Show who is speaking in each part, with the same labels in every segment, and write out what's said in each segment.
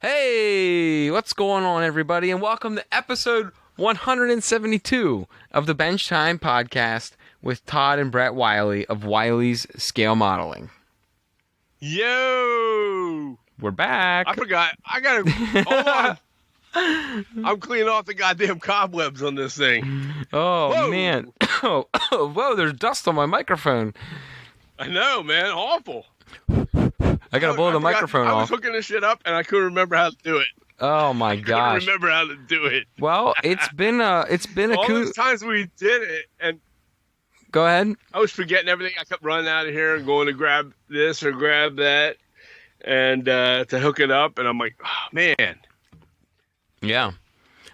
Speaker 1: Hey, what's going on, everybody? And welcome to episode 172 of the Bench Time podcast with Todd and Brett Wiley of Wiley's Scale Modeling.
Speaker 2: Yo!
Speaker 1: We're back.
Speaker 2: I forgot. I gotta hold on. I'm cleaning off the goddamn cobwebs on this thing.
Speaker 1: Oh,
Speaker 2: Whoa.
Speaker 1: man. Whoa, there's dust on my microphone.
Speaker 2: I know, man. Awful.
Speaker 1: I gotta blow the microphone
Speaker 2: I was
Speaker 1: off.
Speaker 2: hooking this shit up and I couldn't remember how to do it.
Speaker 1: Oh my gosh.
Speaker 2: I couldn't remember how to do it.
Speaker 1: Well, it's been a
Speaker 2: All those times we did it, and
Speaker 1: Go ahead.
Speaker 2: I was forgetting everything. I kept running out of here and going to grab this or grab that, and to hook it up. And I'm like, oh, man.
Speaker 1: Yeah.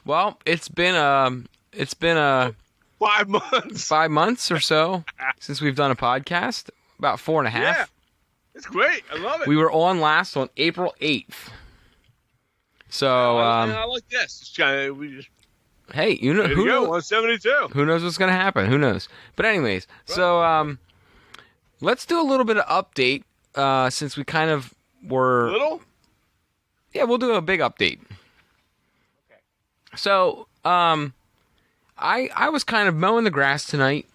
Speaker 1: Well, it's been a
Speaker 2: 5 months.
Speaker 1: 5 months or so since we've done a podcast. About 4.5.
Speaker 2: Yeah. It's great. I love it.
Speaker 1: We were on last on April 8th. So,
Speaker 2: and I like this. It's kinda, we just
Speaker 1: hey, you know
Speaker 2: there
Speaker 1: who
Speaker 2: you go,
Speaker 1: knows,
Speaker 2: 172.
Speaker 1: who knows what's going to happen? Who knows? But anyways, so let's do a little bit of update since we kind of were
Speaker 2: Little?
Speaker 1: Yeah, we'll do a big update.
Speaker 2: Okay.
Speaker 1: So, I was kind of mowing the grass tonight.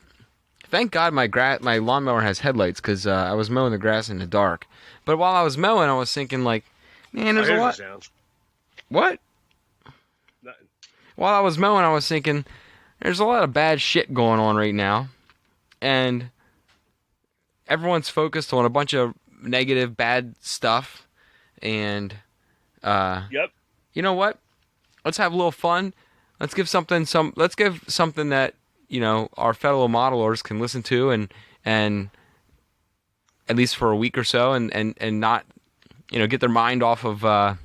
Speaker 1: Thank God my lawnmower has headlights because I was mowing the grass in the dark. But while I was mowing, I was thinking like, man, there's a lot.
Speaker 2: Sounds.
Speaker 1: What?
Speaker 2: Nothing.
Speaker 1: While I was mowing, I was thinking, there's a lot of bad shit going on right now. And everyone's focused on a bunch of negative, bad stuff. And,
Speaker 2: Yep.
Speaker 1: you know what? Let's have a little fun. Let's give something that, you know, our fellow modelers can listen to and at least for a week or so and not, you know, get their mind off of,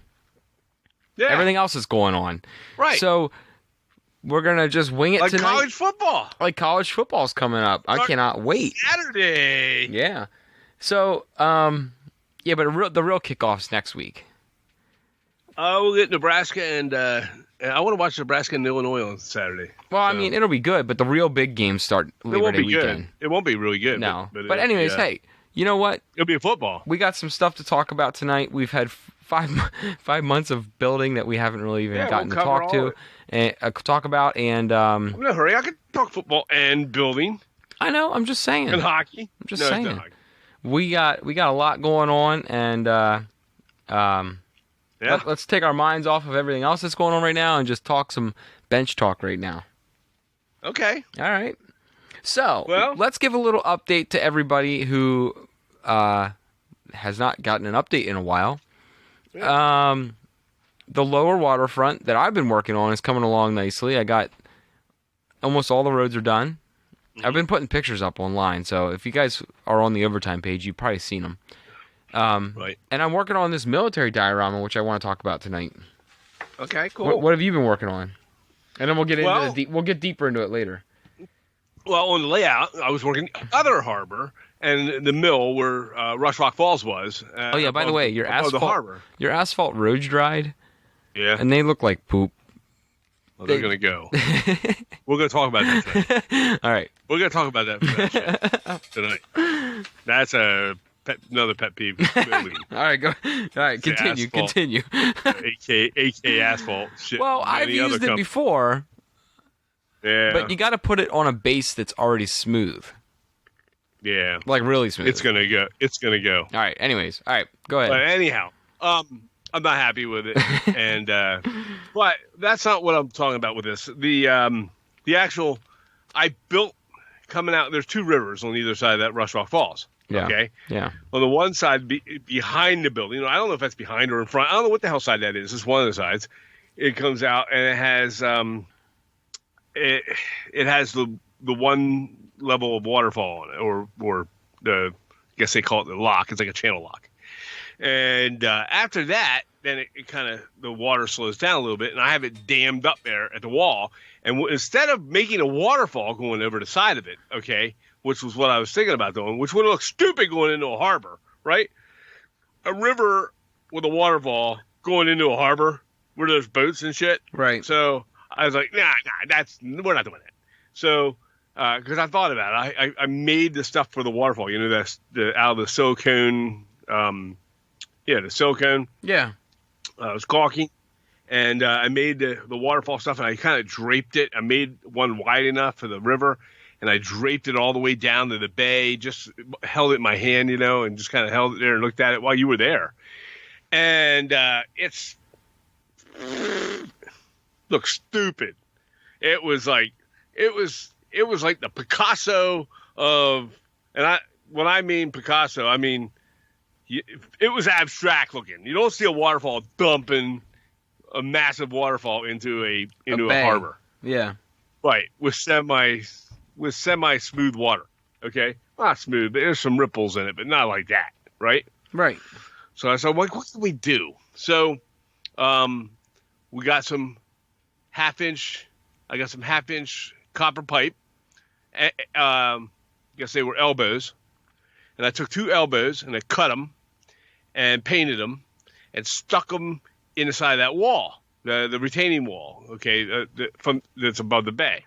Speaker 1: everything else is going on.
Speaker 2: Right.
Speaker 1: So we're going to just wing it
Speaker 2: like
Speaker 1: tonight.
Speaker 2: college football.
Speaker 1: Like college football's coming up. I cannot wait.
Speaker 2: Saturday.
Speaker 1: Yeah. So, yeah, but the real kickoff's next week.
Speaker 2: We'll get Nebraska and I want to watch Nebraska and Illinois on Saturday.
Speaker 1: Well, I mean, it'll be good, but the real big games start Labor Day weekend.
Speaker 2: Good. It won't be really good.
Speaker 1: No. But anyways, hey, you know what?
Speaker 2: It'll be football.
Speaker 1: We got some stuff to talk about tonight. We've had 5 months of building that we haven't really even gotten to talk about. And
Speaker 2: I'm in a hurry. I can talk football and building.
Speaker 1: I know. I'm just saying.
Speaker 2: And hockey.
Speaker 1: I'm just saying. We got a lot going on, and let's take our minds off of everything else that's going on right now and just talk some bench talk right now.
Speaker 2: Okay.
Speaker 1: All right. So,
Speaker 2: well,
Speaker 1: let's give a little update to everybody who has not gotten an update in a while. Yeah. The lower waterfront that I've been working on is coming along nicely. I got almost all the roads are done. Mm-hmm. I've been putting pictures up online, so if you guys are on the overtime page, you've probably seen them.
Speaker 2: Right.
Speaker 1: And I'm working on this military diorama, which I want to talk about tonight.
Speaker 2: Okay, cool.
Speaker 1: What have you been working on? And then we'll get we'll get deeper into it later.
Speaker 2: Well, on the layout, I was working the other harbor and the mill where Rush Rock Falls was.
Speaker 1: Oh yeah, by the way, your asphalt roads dried.
Speaker 2: Yeah.
Speaker 1: And they look like poop.
Speaker 2: Well, they're going to go. We're going to talk about that tonight.
Speaker 1: All right.
Speaker 2: We're going to talk about that tonight. That's another pet peeve.
Speaker 1: All right, go. All right, continue.
Speaker 2: AK asphalt. Shit,
Speaker 1: well, I've used it before.
Speaker 2: Yeah.
Speaker 1: But you got to put it on a base that's already smooth.
Speaker 2: Yeah.
Speaker 1: Like really smooth.
Speaker 2: It's going to go.
Speaker 1: All right. Anyways. All right. Go ahead.
Speaker 2: But anyhow, I'm not happy with it. And but that's not what I'm talking about with this. The actual I built coming out, there's two rivers on either side of that Rush Rock Falls.
Speaker 1: Yeah.
Speaker 2: Okay.
Speaker 1: Yeah.
Speaker 2: On the one side, behind the building, I don't know if that's behind or in front. I don't know what the hell side that is. It's one of the sides. It comes out and it has it has the one level of waterfall on it, or the I guess they call it the lock. It's like a channel lock. And after that, then it kind of the water slows down a little bit, and I have it dammed up there at the wall. And instead of making a waterfall going over the side of it, okay, which was what I was thinking about doing, which would look stupid going into a harbor, right? A river with a waterfall going into a harbor where there's boats and shit.
Speaker 1: Right.
Speaker 2: So I was like, nah, we're not doing that. So, because I thought about it, I made the stuff for the waterfall. You know, that's out of the silicone. The silicone.
Speaker 1: Yeah.
Speaker 2: I was caulking, and I made the waterfall stuff, and I kind of draped it. I made one wide enough for the river, and I draped it all the way down to the bay. Just held it in my hand, and just kind of held it there and looked at it while you were there. And it's looks stupid. It was like like the Picasso of, and when I mean Picasso, I mean it was abstract looking. You don't see a waterfall dumping a massive waterfall into a harbor.
Speaker 1: Yeah.
Speaker 2: Right. With semi smooth water. Okay. Not smooth, but there's some ripples in it, but not like that. Right.
Speaker 1: Right.
Speaker 2: So I said, what can we do? So, we got some half-inch copper pipe. Guess they were elbows. And I took 2 elbows and I cut them and painted them and stuck them inside that wall, the retaining wall, okay, that's above the bay.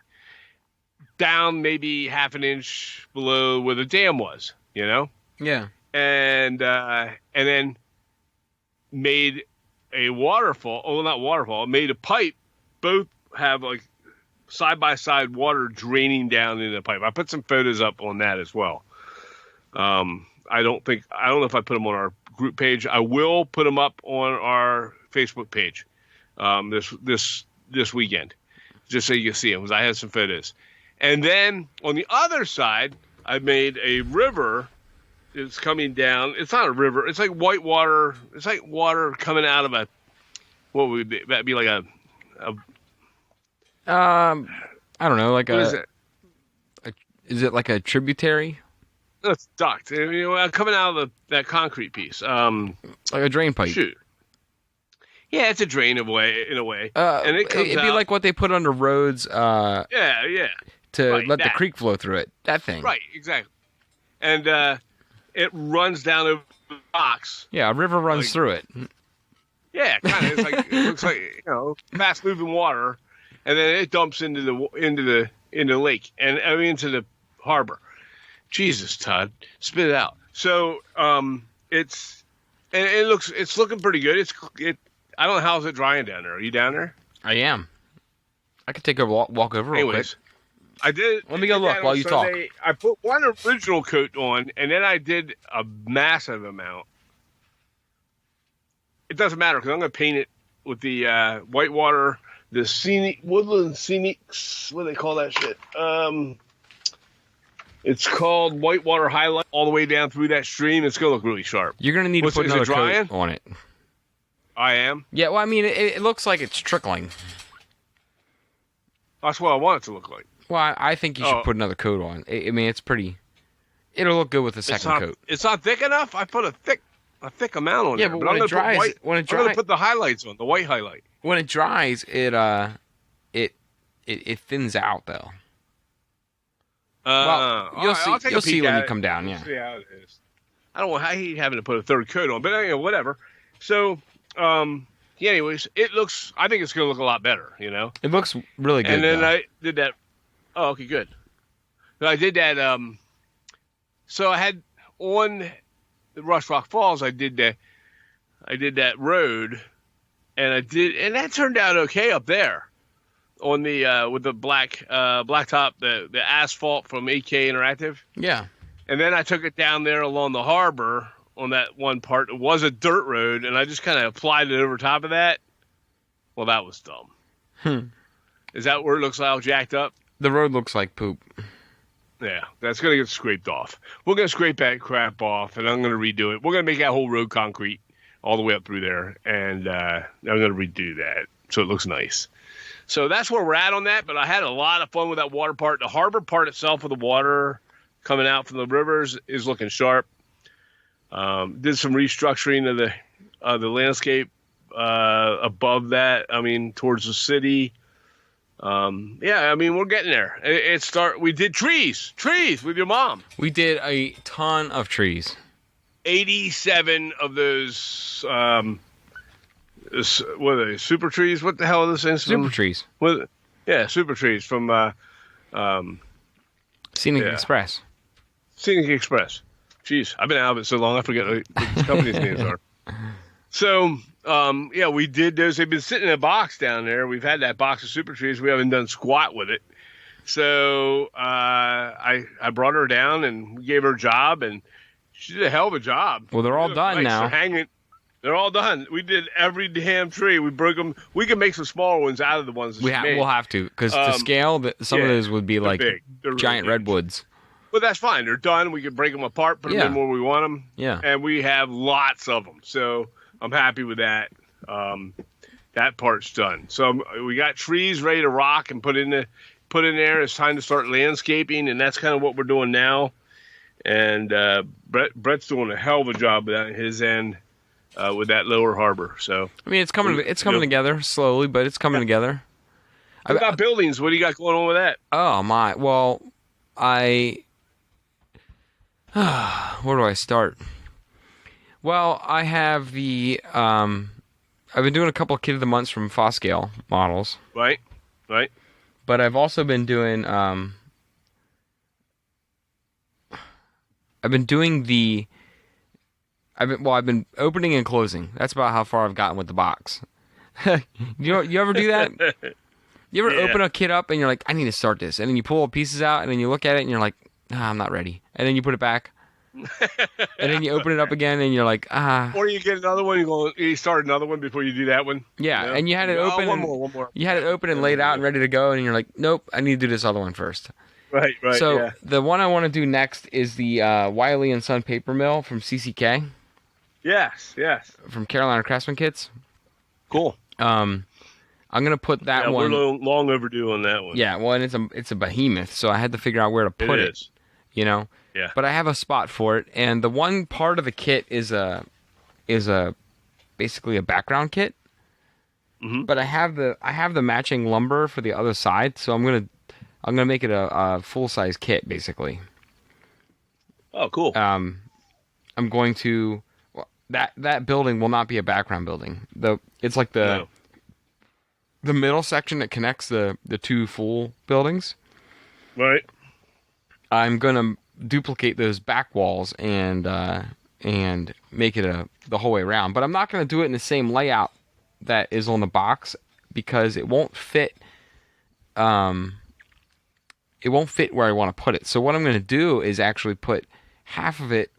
Speaker 2: Down maybe half an inch below where the dam was,
Speaker 1: Yeah.
Speaker 2: And then made a waterfall. Oh, not waterfall. Made a pipe. Both have like side by side water draining down into the pipe. I put some photos up on that as well. I don't know if I put them on our group page. I will put them up on our Facebook page this weekend, just so you can see them, because I had some photos. And then on the other side, I made a river. It's coming down. It's not a river. It's like white water. It's like water coming out of what would that be like
Speaker 1: I don't know, like
Speaker 2: what is it?
Speaker 1: Is it like a tributary?
Speaker 2: No, it's duct. Coming out of that concrete piece.
Speaker 1: Like a drain pipe.
Speaker 2: Shoot. Yeah, it's a drain in a way. And it comes
Speaker 1: it'd be like what they put under roads.
Speaker 2: Yeah.
Speaker 1: To
Speaker 2: right,
Speaker 1: let the creek flow through it. That thing.
Speaker 2: Right, exactly. And it runs down over the rocks.
Speaker 1: Yeah, a river runs through it.
Speaker 2: Yeah, kind of. It's like it looks like fast moving water, and then it dumps into the lake and into the harbor. Jesus, Todd, spit it out. So it's looking pretty good. I don't know how's it drying down there. Are you down there?
Speaker 1: I am. I could take a walk over real quick.
Speaker 2: I did.
Speaker 1: Let me go look while you talk.
Speaker 2: I put one original coat on, and then I did a massive amount. It doesn't matter because I'm going to paint it with the whitewater, the woodland scenics. What do they call that shit? It's called whitewater highlight all the way down through that stream. It's going to look really sharp.
Speaker 1: You're going to need to put another coat on it.
Speaker 2: I am?
Speaker 1: Yeah, well, I mean, it looks like it's trickling.
Speaker 2: That's what I want it to look like.
Speaker 1: Well, I think you should put another coat on. I mean, it's pretty... It'll look good with a second coat.
Speaker 2: It's not thick enough? I put a thick amount on
Speaker 1: it. Yeah,
Speaker 2: but
Speaker 1: when it dries...
Speaker 2: I'm going to put the highlights on, the white highlight.
Speaker 1: When it dries, it thins out, though. Well, you'll see when you come down, yeah.
Speaker 2: See how it is. I hate having to put a third coat on, but whatever. So, anyways, I think it's going to look a lot better,
Speaker 1: It looks really good,
Speaker 2: And then I did that. Oh, okay, good. So I did that, so I had on the Rush Rock Falls, I did that road, and that turned out okay up there on the, with the blacktop, the asphalt from AK Interactive.
Speaker 1: Yeah.
Speaker 2: And then I took it down there along the harbor on that one part. It was a dirt road, and I just kind of applied it over top of that. Well, that was dumb. Is that where it looks all jacked up?
Speaker 1: The road looks like poop.
Speaker 2: Yeah, that's going to get scraped off. We're going to scrape that crap off, and I'm going to redo it. We're going to make that whole road concrete all the way up through there, and I'm going to redo that so it looks nice. So that's where we're at on that, but I had a lot of fun with that water part. The harbor part itself with the water coming out from the rivers is looking sharp. Did some restructuring of the landscape above that. I mean, towards the city. We're getting there. We did trees with your mom.
Speaker 1: We did a ton of trees.
Speaker 2: 87 of those. What are they? Super trees? What the hell are those things?
Speaker 1: Super trees.
Speaker 2: Super trees from
Speaker 1: Scenic Express.
Speaker 2: Scenic Express. Jeez, I've been out of it so long I forget what these companies' names are. So Yeah, we did those. They've been sitting in a box down there. We've had that box of super trees. We haven't done squat with it. So I brought her down and we gave her a job, and she did a hell of a job.
Speaker 1: Well, they're all done
Speaker 2: Nice. They're
Speaker 1: now.
Speaker 2: hanging. They're all done. We did every damn tree. We broke them. We can make some smaller ones out of the ones that she made.
Speaker 1: We'll have to, because to scale, some of those would be like
Speaker 2: big. They're
Speaker 1: giant
Speaker 2: really big.
Speaker 1: redwoods.
Speaker 2: But that's fine. They're done. We can break them apart, put them in where we want them.
Speaker 1: Yeah.
Speaker 2: And we have lots of them. So I'm happy with that. That part's done. So we got trees ready to rock and put in there. It's time to start landscaping, and that's kind of what we're doing now. And Brett's doing a hell of a job with that on his end with that lower harbor. So
Speaker 1: I mean, it's coming together slowly, but it's coming together.
Speaker 2: What about buildings? What do you got going on with that?
Speaker 1: Oh my! Well, where do I start? Well, I have the I've been doing a couple of Kid of the Months from Foscale models.
Speaker 2: Right.
Speaker 1: But I've also been doing I've been opening and closing. That's about how far I've gotten with the box. You ever do that? You ever open a kit up and you're like, I need to start this, and then you pull all the pieces out and then you look at it and you're like, I'm not ready, and then you put it back. And then you open it up again and you're like,
Speaker 2: Or you get another one, you start another one before you do that one.
Speaker 1: Yeah, and you had it open.
Speaker 2: One more.
Speaker 1: You had it open and laid out and ready to go, and you're like, nope, I need to do this other one first.
Speaker 2: Right.
Speaker 1: So the one I want to do next is the Wiley & Son paper mill from CCK.
Speaker 2: Yes.
Speaker 1: From Carolina Craftsman Kits.
Speaker 2: Cool.
Speaker 1: I'm gonna put that one.
Speaker 2: We're long overdue on that one.
Speaker 1: Yeah, well, and it's a behemoth, so I had to figure out where to put it. You know.
Speaker 2: Yeah.
Speaker 1: But I have a spot for it, and the one part of the kit is basically a background kit.
Speaker 2: Mm-hmm.
Speaker 1: But I have the matching lumber for the other side, so I'm gonna make it a full size kit basically.
Speaker 2: Oh, cool.
Speaker 1: I'm going to that building will not be a background building. It's like the middle section that connects the two full buildings.
Speaker 2: Right.
Speaker 1: I'm gonna duplicate those back walls and make it the whole way around. But I'm not gonna do it in the same layout that is on the box because it won't fit. It won't fit where I want to put it. So what I'm gonna do is actually put half of it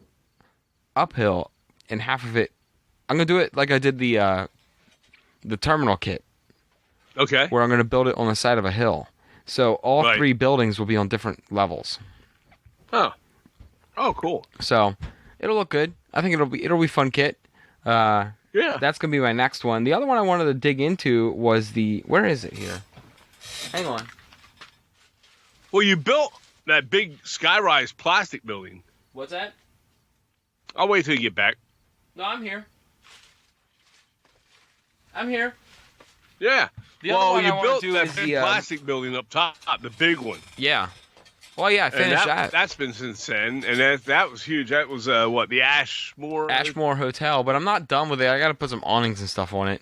Speaker 1: uphill and half of it. I'm gonna do it like I did the terminal kit.
Speaker 2: Okay.
Speaker 1: Where I'm gonna build it on the side of a hill. So all three buildings will be on different levels.
Speaker 2: Oh, cool.
Speaker 1: So it'll look good. I think it'll be fun kit. That's gonna be my next one. The other one I wanted to dig into was where is it here? Hang on.
Speaker 2: Well, you built that big skyrise plastic building.
Speaker 1: What's that?
Speaker 2: I'll wait till you get back.
Speaker 1: No, I'm here.
Speaker 2: Yeah.
Speaker 1: The other one
Speaker 2: you
Speaker 1: I
Speaker 2: built
Speaker 1: do
Speaker 2: that
Speaker 1: is
Speaker 2: big plastic building up top, the big one.
Speaker 1: Yeah. Well, yeah, I finished that.
Speaker 2: That's been since then, and that was huge. That was the Ashmore
Speaker 1: Hotel, but I'm not done with it. I got to put some awnings and stuff on it.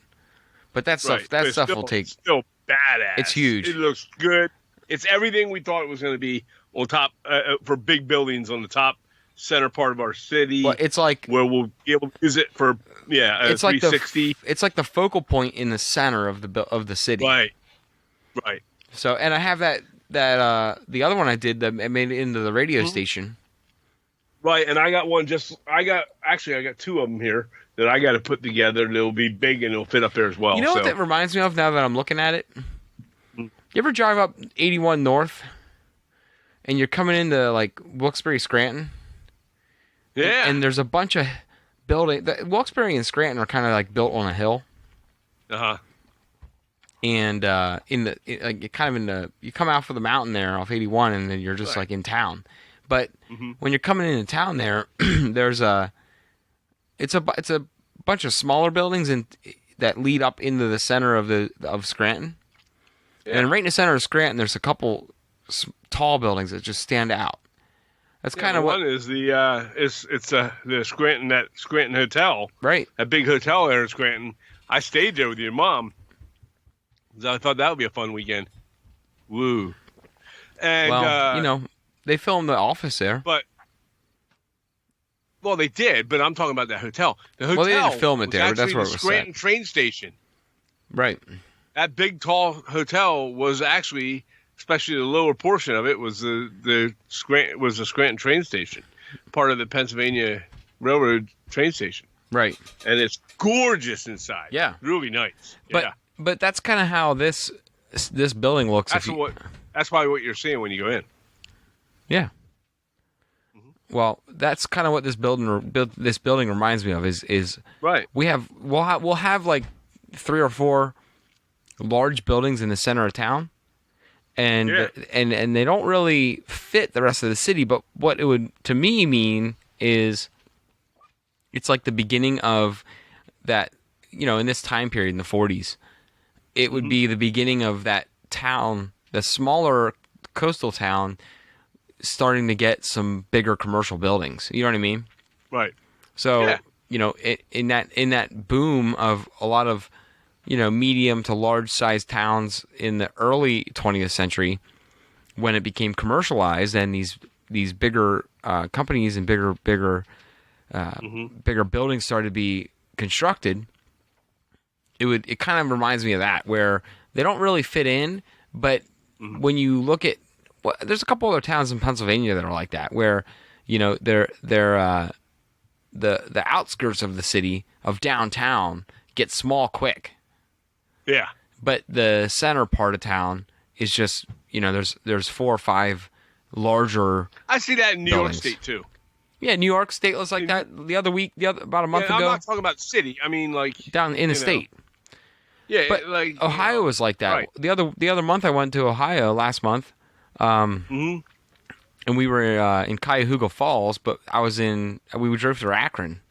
Speaker 1: But that stuff will take.
Speaker 2: Still badass.
Speaker 1: It's huge.
Speaker 2: It looks good. It's everything we thought it was going to be on top for big buildings on the top center part of our city.
Speaker 1: Well, it's like
Speaker 2: where we'll be able to use it for
Speaker 1: it's
Speaker 2: 360.
Speaker 1: It's like the focal point in the center of the city.
Speaker 2: Right.
Speaker 1: So, and I have that the other one I did that made it into the radio station.
Speaker 2: Right, and I got one. I got two of them here that I got to put together. They'll be big and it'll fit up there as well.
Speaker 1: You know what that reminds me of now that I'm looking at it? You ever drive up 81 North and you're coming into like Wilkes-Barre, Scranton?
Speaker 2: Yeah.
Speaker 1: And there's a bunch of buildings. Wilkes-Barre and Scranton are kind of like built on a hill.
Speaker 2: Uh-huh.
Speaker 1: And you come out for the mountain there off 81 and then you're just like in town. But when you're coming into town there, it's a bunch of smaller buildings that lead up into the center of Scranton. Yeah. And right in the center of Scranton, there's a couple tall buildings that just stand out. That's kind of what
Speaker 2: one is the Scranton Hotel,
Speaker 1: right?
Speaker 2: That big hotel there in Scranton. I stayed there with your mom. So I thought that would be a fun weekend. Woo! And
Speaker 1: they filmed The Office there.
Speaker 2: But Well, they did, but I'm talking about the hotel. The hotel
Speaker 1: Well, they didn't film it
Speaker 2: was
Speaker 1: there, but that's
Speaker 2: actually
Speaker 1: where
Speaker 2: the
Speaker 1: it was
Speaker 2: Scranton
Speaker 1: set.
Speaker 2: train station.
Speaker 1: Right.
Speaker 2: That big, tall hotel was actually, especially the lower portion of it, was the Scranton train station, part of the Pennsylvania Railroad train station.
Speaker 1: Right.
Speaker 2: And it's gorgeous inside.
Speaker 1: Yeah.
Speaker 2: Really nice.
Speaker 1: But
Speaker 2: Yeah.
Speaker 1: but that's kind of how this building looks.
Speaker 2: That's probably what you're seeing when you go in.
Speaker 1: Yeah. Well, that's kind of what this building reminds me of. Is
Speaker 2: Right.
Speaker 1: We'll have like 3 or 4 large buildings in the center of town, and and they don't really fit the rest of the city. But what it would to me mean is it's like the beginning of that. In this time period in the 40s, it would be the beginning of that town, the smaller coastal town, starting to get some bigger commercial buildings. You know what I mean?
Speaker 2: Right.
Speaker 1: So, in that boom of a lot of, medium to large sized towns in the early 20th century, when it became commercialized and these bigger companies and bigger buildings started to be constructed, it kind of reminds me of that, where they don't really fit in, but when you look at, there's a couple other towns in Pennsylvania that are like that, where they're the outskirts of the city, of downtown, get small quick.
Speaker 2: Yeah.
Speaker 1: But the center part of town is just there's 4 or 5 larger.
Speaker 2: I see that in New
Speaker 1: buildings.
Speaker 2: York State too.
Speaker 1: Yeah, New York State was like that about a month ago.
Speaker 2: I'm not talking about city. I mean, like
Speaker 1: down in the state.
Speaker 2: Yeah,
Speaker 1: but
Speaker 2: like
Speaker 1: Ohio was like that.
Speaker 2: Right.
Speaker 1: The other month I went to Ohio last month. And we were in Cuyahoga Falls, but we drove through Akron.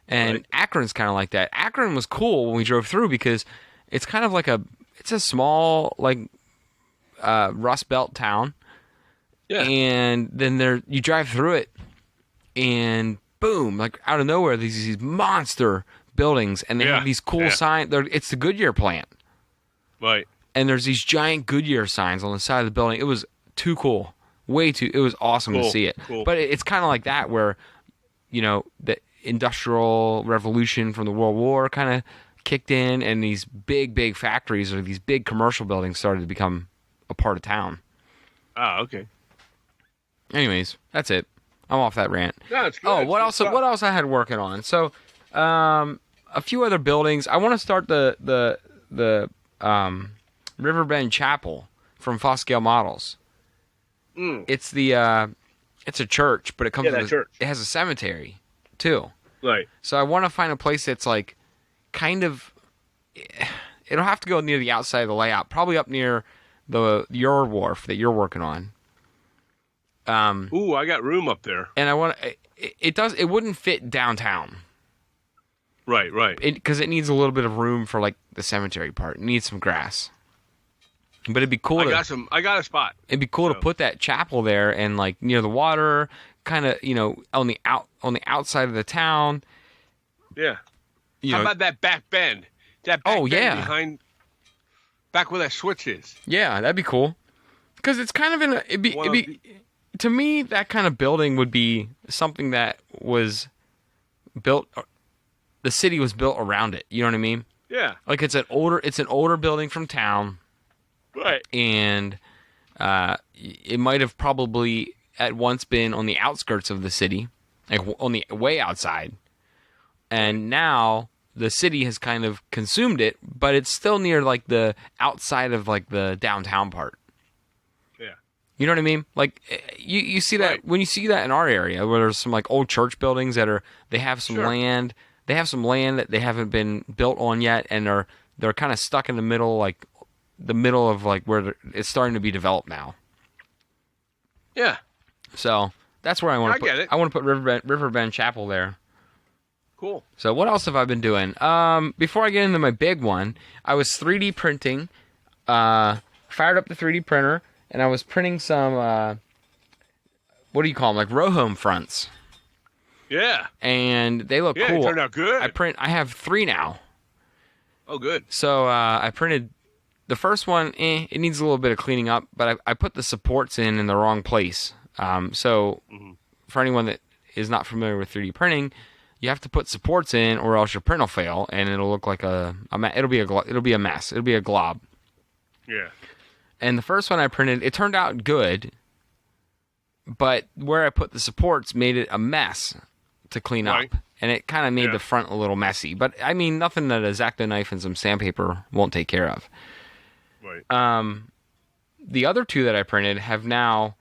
Speaker 1: And
Speaker 2: Right.
Speaker 1: Akron's kind of like that. Akron was cool when we drove through because it's kind of like it's a small, like, Rust Belt town.
Speaker 2: Yeah.
Speaker 1: And then you drive through it, and boom, like out of nowhere, these monster buildings, and they have these cool signs. It's the Goodyear plant.
Speaker 2: Right.
Speaker 1: And there's these giant Goodyear signs on the side of the building. It was too cool. It was awesome to see it.
Speaker 2: Cool.
Speaker 1: But it's kind of like that, where, the Industrial Revolution from the World War kind of kicked in, and these big, big factories or these big commercial buildings started to become a part of town.
Speaker 2: Ah, okay.
Speaker 1: Anyways, that's it. I'm off that rant.
Speaker 2: No, it's good.
Speaker 1: Oh, what else I had working on? So, a few other buildings. I want to start the Riverbend Chapel from Foscale Models. It's it's a church, but it comes with
Speaker 2: church.
Speaker 1: It has a cemetery too.
Speaker 2: Right.
Speaker 1: So I want to find a place that's like kind of. It'll have to go near the outside of the layout, probably up near your wharf that you're working on.
Speaker 2: Ooh, I got room up there.
Speaker 1: And I want it wouldn't fit downtown.
Speaker 2: Right.
Speaker 1: Because it needs a little bit of room for like the cemetery part. It needs some grass. But it'd be cool.
Speaker 2: I got a spot.
Speaker 1: It'd be cool to put that chapel there and like near the water, kind of on the outside of the town.
Speaker 2: Yeah. How about that back bend? That back bend behind, back where that switch is.
Speaker 1: Yeah, that'd be cool. Because it's kind of it'd be to me, that kind of building would be something that was built. The city was built around it. You know what I mean?
Speaker 2: Yeah.
Speaker 1: Like it's an older building from town.
Speaker 2: Right.
Speaker 1: And it might have probably at once been on the outskirts of the city, like on the way outside. And now the city has kind of consumed it, but it's still near like the outside of like the downtown part.
Speaker 2: Yeah.
Speaker 1: You know what I mean? Like you see that when you see that in our area, where there's some like old church buildings they have some land. They have some land that they haven't been built on yet, and they're kind of stuck in the middle, like the middle of like where it's starting to be developed now.
Speaker 2: Yeah.
Speaker 1: So that's where I want to put it. I want to put Riverbend Chapel there.
Speaker 2: Cool.
Speaker 1: So what else have I been doing? Before I get into my big one, I was 3D printing. Fired up the 3D printer, and I was printing some. What do you call them? Like row home fronts.
Speaker 2: Yeah.
Speaker 1: And they look cool.
Speaker 2: Yeah, it turned out good.
Speaker 1: I have 3 now.
Speaker 2: Oh, good.
Speaker 1: So I printed the first one. It needs a little bit of cleaning up, but I put the supports in the wrong place. So for anyone that is not familiar with 3D printing, you have to put supports in, or else your print will fail, and it'll look like it'll be a mess. It'll be a glob.
Speaker 2: Yeah.
Speaker 1: And the first one I printed, it turned out good, but where I put the supports made it a mess to clean up, and it kind of made the front a little messy. But I mean, nothing that a X-Acto knife and some sandpaper won't take care of.
Speaker 2: Right.
Speaker 1: The other two that I printed have now.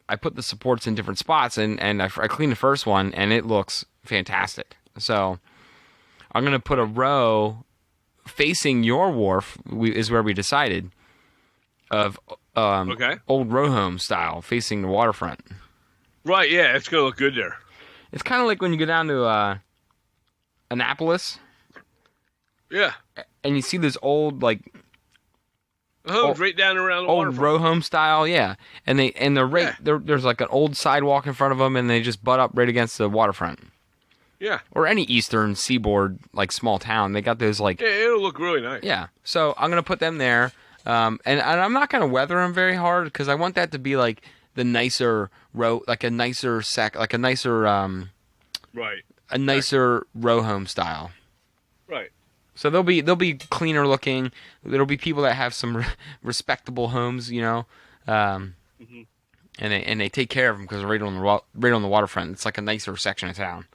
Speaker 1: I put the supports in different spots, and I cleaned the first one, and it looks fantastic. So I'm gonna put a row facing your wharf. Is where we decided of old row home style facing the waterfront.
Speaker 2: Right. Yeah, it's gonna look good there.
Speaker 1: It's kind of like when you go down to Annapolis.
Speaker 2: Yeah.
Speaker 1: And you see this old
Speaker 2: homes right down around the
Speaker 1: old
Speaker 2: waterfront.
Speaker 1: row home style, yeah. And there's like an old sidewalk in front of them, and they just butt up right against the waterfront.
Speaker 2: Yeah.
Speaker 1: Or any eastern seaboard small town, they got those
Speaker 2: Yeah, it'll look really nice.
Speaker 1: Yeah. So I'm gonna put them there, and I'm not gonna weather them very hard because I want that to be like the nicer row, like a nicer
Speaker 2: right.
Speaker 1: A nicer row home style.
Speaker 2: Right.
Speaker 1: So they'll be cleaner looking. There'll be people that have some respectable homes, and they take care of them because they're right on the waterfront. It's like a nicer section of town.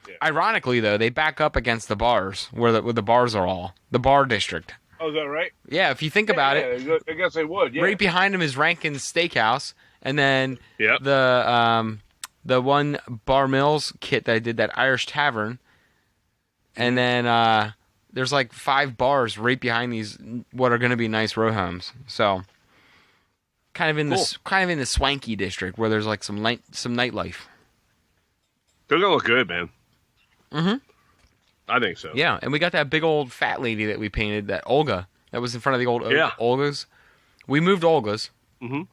Speaker 1: Yeah. Ironically, though, they back up against the bars where the bars are all the bar district.
Speaker 2: Oh, is that right?
Speaker 1: Yeah, if you think about it,
Speaker 2: I guess they would. Yeah.
Speaker 1: Right behind them is Rankin's Steakhouse, and then the one Bar Mills kit that I did, that Irish Tavern. And then there's like 5 bars right behind these what are going to be nice row homes. So kind of in the swanky district where there's like some nightlife.
Speaker 2: They're gonna look good, man.
Speaker 1: Mm-hmm.
Speaker 2: I think so.
Speaker 1: Yeah, and we got that big old fat lady that we painted, that Olga, that was in front of the old Olga's. We moved Olga's, and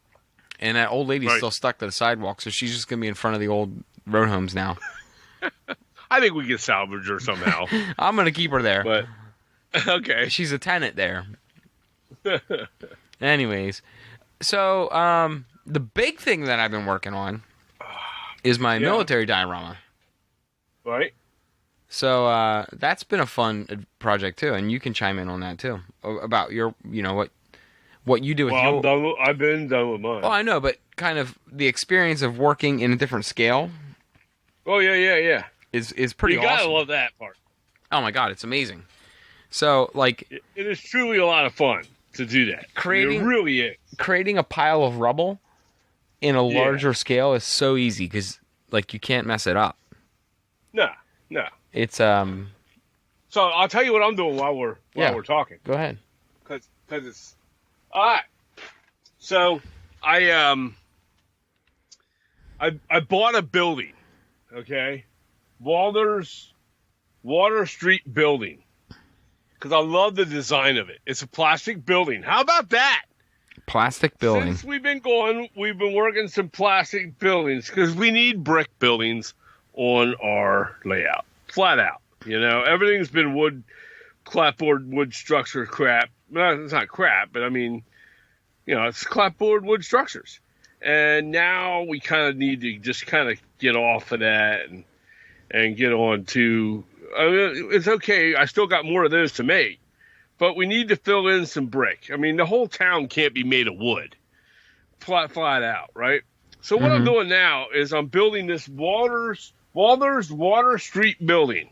Speaker 1: that old lady's still stuck to the sidewalk, so she's just gonna be in front of the old row homes now.
Speaker 2: I think we can salvage her somehow.
Speaker 1: I'm going to keep her there.
Speaker 2: But, okay.
Speaker 1: She's a tenant there. Anyways, so the big thing that I've been working on is my military diorama.
Speaker 2: Right.
Speaker 1: So that's been a fun project, too, and you can chime in on that, too, about your, what you do with your...
Speaker 2: I've been done with mine.
Speaker 1: Oh, I know, but kind of the experience of working in a different scale.
Speaker 2: Oh, yeah.
Speaker 1: Is pretty awesome.
Speaker 2: You gotta love that part.
Speaker 1: Oh my god, it's amazing. So,
Speaker 2: it is truly a lot of fun to do that. It really is.
Speaker 1: Creating a pile of rubble in a larger scale is so easy because, you can't mess it up.
Speaker 2: No.
Speaker 1: It's
Speaker 2: So I'll tell you what I'm doing while we're talking.
Speaker 1: Go ahead.
Speaker 2: Because it's all right. So I bought a building. Okay. Water Street building, because I love the design of it. It's a plastic building. How about that?
Speaker 1: Plastic building.
Speaker 2: Since we've been working some plastic buildings because we need brick buildings on our layout, flat out. Everything's been wood, clapboard wood structure crap. No, it's not crap, but I mean, it's clapboard wood structures. And now we kind of need to just kind of get off of that and get on to, it's okay. I still got more of those to make, but we need to fill in some brick. I mean, the whole town can't be made of wood, flat out, right? So what I'm doing now is I'm building this Water Street building.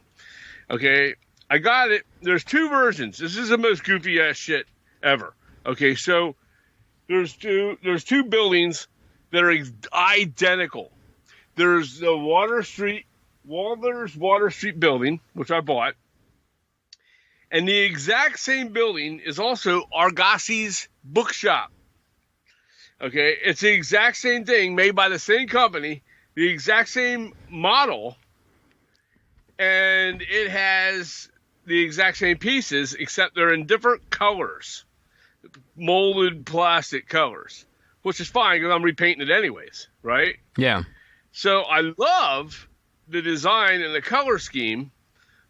Speaker 2: Okay, I got it. There's 2 versions. This is the most goofy ass shit ever. Okay, so there's two buildings that are identical. There's the Walters Water Street building, which I bought. And the exact same building is also Argassi's bookshop. Okay, it's the exact same thing, made by the same company, the exact same model, and it has the exact same pieces, except they're in different colors, molded plastic colors, which is fine because I'm repainting it anyways, right?
Speaker 1: Yeah.
Speaker 2: So I love the design and the color scheme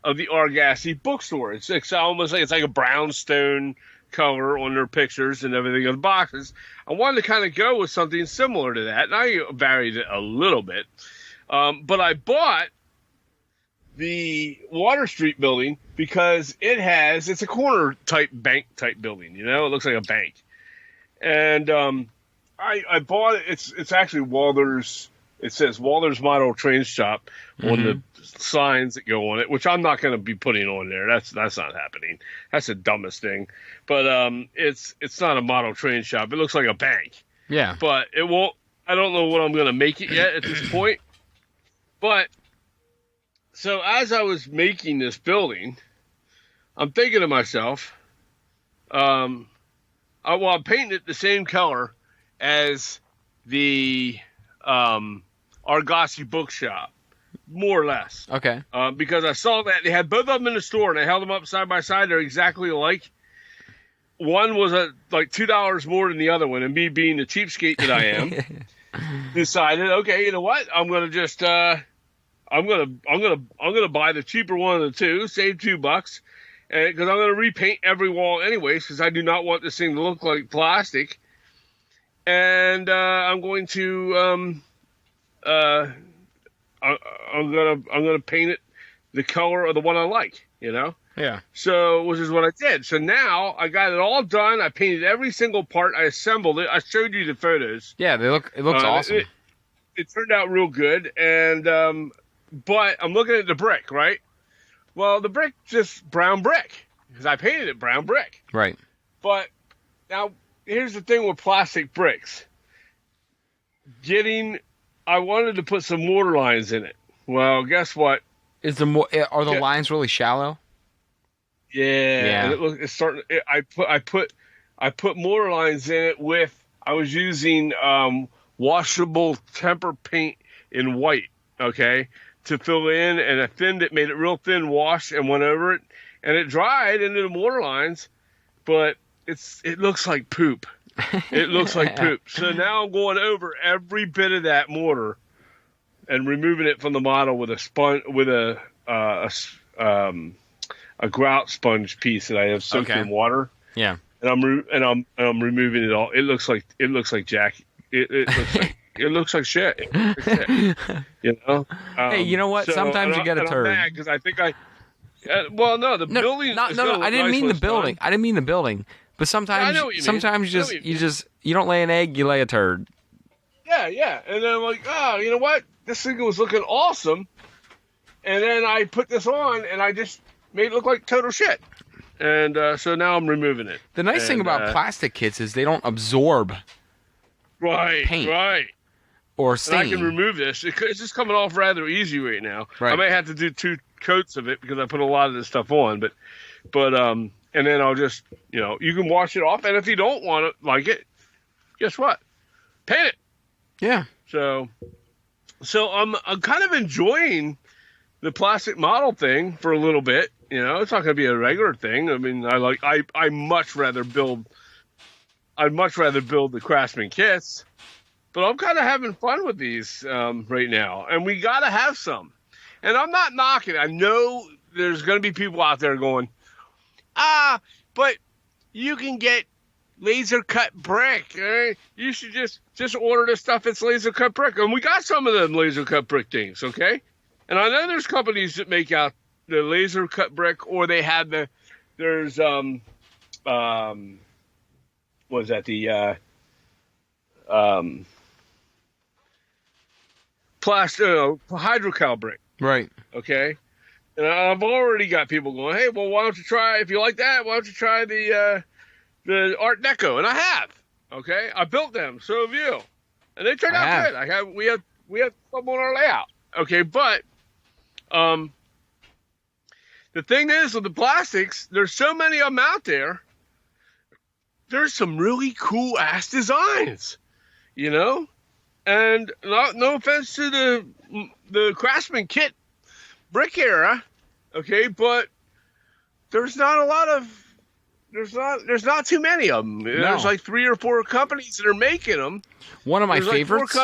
Speaker 2: of the Argassi bookstore. It's almost like it's like a brownstone color on their pictures and everything of the boxes. I wanted to kind of go with something similar to that, and I varied it a little bit. But I bought the Water Street building because it's a corner type bank type building. It looks like a bank, and I bought it. It's actually Walther's. It says Walther's Model Train Shop on the signs that go on it, which I'm not going to be putting on there. That's not happening. That's the dumbest thing. But it's not a model train shop. It looks like a bank.
Speaker 1: Yeah.
Speaker 2: But it won't. I don't know what I'm going to make it yet at this point. But so as I was making this building, I'm thinking to myself, I'm painting it the same color as the Argosy Bookshop, more or less.
Speaker 1: Okay.
Speaker 2: Because I saw that they had both of them in the store, and I held them up side by side. They're exactly alike. One was like $2 more than the other one, and me being the cheapskate that I am, decided, okay, you know what? I'm gonna just I'm gonna buy the cheaper one of the two, save $2, because I'm gonna repaint every wall anyways, because I do not want this thing to look like plastic. And I'm going to I'm gonna paint it the color of the one I like,
Speaker 1: Yeah.
Speaker 2: So, which is what I did. So now I got it all done. I painted every single part. I assembled it. I showed you the photos.
Speaker 1: Yeah, it looks awesome.
Speaker 2: It turned out real good. And but I'm looking at the brick, right? Well, the brick just brown brick because I painted it brown brick.
Speaker 1: Right.
Speaker 2: But now here's the thing with plastic bricks. I wanted to put some mortar lines in it. Well, guess what?
Speaker 1: Are the lines really shallow?
Speaker 2: Yeah. And it's starting. I put mortar lines in it I was using washable temper paint in white. Okay, to fill in, and I thinned it, made it real thin wash, and went over it, and it dried into the mortar lines, but it looks like poop. It looks like poop. So now I'm going over every bit of that mortar and removing it from the model with a grout sponge piece that I have soaked in water.
Speaker 1: Yeah.
Speaker 2: And I'm removing it all. It looks like Jack. It looks like shit. It looks like shit.
Speaker 1: Hey, you know what? Sometimes you get a turd.
Speaker 2: Because I think the building.
Speaker 1: No. I didn't mean the building. I didn't mean the building. But sometimes, you don't lay an egg, you lay a turd.
Speaker 2: Yeah. And then I'm like, you know what? This thing was looking awesome. And then I put this on, and I just made it look like total shit. And so now I'm removing it.
Speaker 1: The nice thing about plastic kits is they don't absorb paint.
Speaker 2: Right.
Speaker 1: Or stain.
Speaker 2: And I can remove this. It's just coming off rather easy right now.
Speaker 1: Right.
Speaker 2: I may have to do 2 coats of it because I put a lot of this stuff on. But and then I'll just, you can wash it off. And if you don't want to like it, guess what? Paint it.
Speaker 1: Yeah.
Speaker 2: So I'm kind of enjoying the plastic model thing for a little bit. It's not going to be a regular thing. I mean, I much rather build the Craftsman kits, but I'm kind of having fun with these right now. And we got to have some. And I'm not knocking. I know there's going to be people out there going, but you can get laser cut brick. You should just order the stuff that's laser cut brick. And we got some of them laser cut brick things, okay? And I know there's companies that make out the laser cut brick, or they have there's what is that, the hydrocal brick.
Speaker 1: Right.
Speaker 2: Okay. And I've already got people going, hey, well, why don't you try, if you like that, why don't you try the Art Deco? And I have. Okay. I built them. So have you. And they turned out good. We have some on our layout. Okay. But, the thing is with the plastics, there's so many of them out there. There's some really cool ass designs, and no offense to the Craftsman kit brick era, okay, but there's not too many of them.
Speaker 1: No.
Speaker 2: There's like 3 or 4 companies that are making them.
Speaker 1: One of my favorites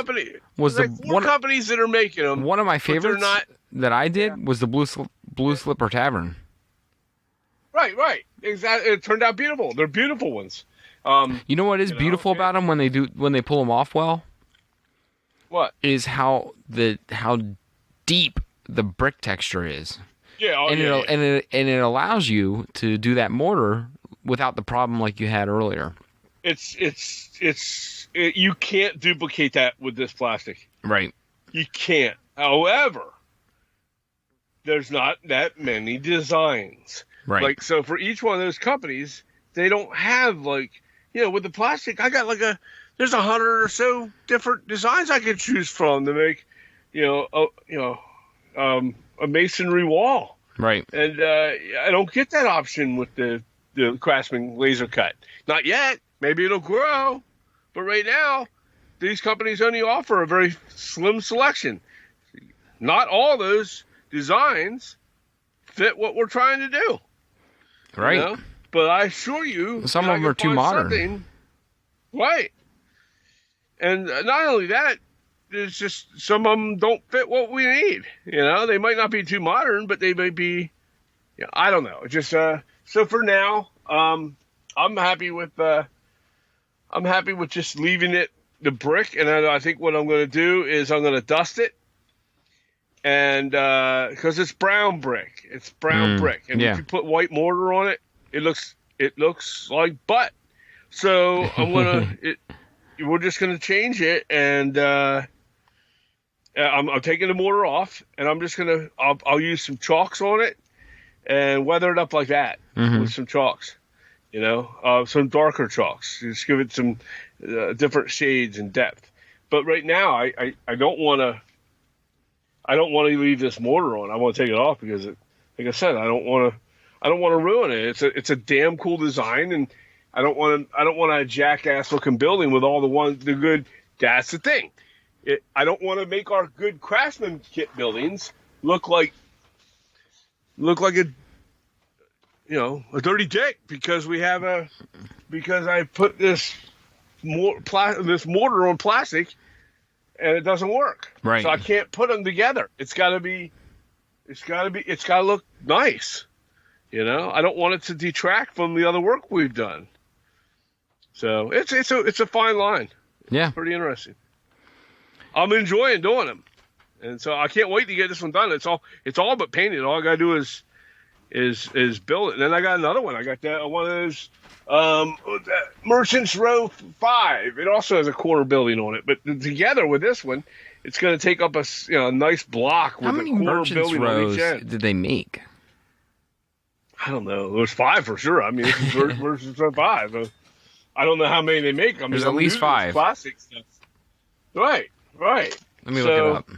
Speaker 2: was the 4 companies that are making them.
Speaker 1: One of my favorites that I did was the Blue Slipper Tavern.
Speaker 2: Right. Exactly. It turned out beautiful. They're beautiful ones.
Speaker 1: You know what is beautiful about them when they pull them off well?
Speaker 2: What?
Speaker 1: Is how deep the brick texture is.
Speaker 2: Yeah,
Speaker 1: and it allows you to do that mortar without the problem like you had earlier.
Speaker 2: You can't duplicate that with this plastic.
Speaker 1: Right.
Speaker 2: You can't. However, there's not that many designs.
Speaker 1: Right.
Speaker 2: Like, so for each one of those companies, they don't have with the plastic, I got there's 100 or so different designs I could choose from to make, a masonry wall.
Speaker 1: Right.
Speaker 2: And I don't get that option with the Craftsman laser cut. Not yet. Maybe it'll grow. But right now, these companies only offer a very slim selection. Not all those designs fit what we're trying to do.
Speaker 1: Right.
Speaker 2: But I assure you,
Speaker 1: some of them are too modern.
Speaker 2: Right. And not only that, it's just some of them don't fit what we need. They might not be too modern, but they may be. I don't know. Just so for now, I'm happy with just leaving it the brick, and I think what I'm going to do is I'm going to dust it, and because it's brown brick, and if you put white mortar on it, it looks like butt. So we're just going to change it, and I'm taking the mortar off, and I'm just I'll use some chalks on it and weather it up like that with some chalks, some darker chalks. Just give it some different shades and depth. But right now, I don't want to leave this mortar on. I want to take it off because, like I said, I don't want to ruin it. It's a damn cool design, and I don't want a jackass looking building with all the good. That's the thing. I don't want to make our good Craftsman kit buildings look like a dirty dick because I put this mortar on plastic and it doesn't work.
Speaker 1: Right.
Speaker 2: So I can't put them together. It's got to look nice. I don't want it to detract from the other work we've done. So it's a fine line.
Speaker 1: Yeah.
Speaker 2: It's pretty interesting. I'm enjoying doing them, and so I can't wait to get this one done. It's all but painted. All I gotta do is build it. And then I got another one. I got one of those Merchants Row 5. It also has a corner building on it, but together with this one, it's going to take up a nice block with a corner building on each end.
Speaker 1: Did they make?
Speaker 2: I don't know. There's 5 for sure. I mean, this is Merchants Row 5. I don't know how many they make.
Speaker 1: There's at least 5.
Speaker 2: Plastic stuff. Right.
Speaker 1: Let me look it up.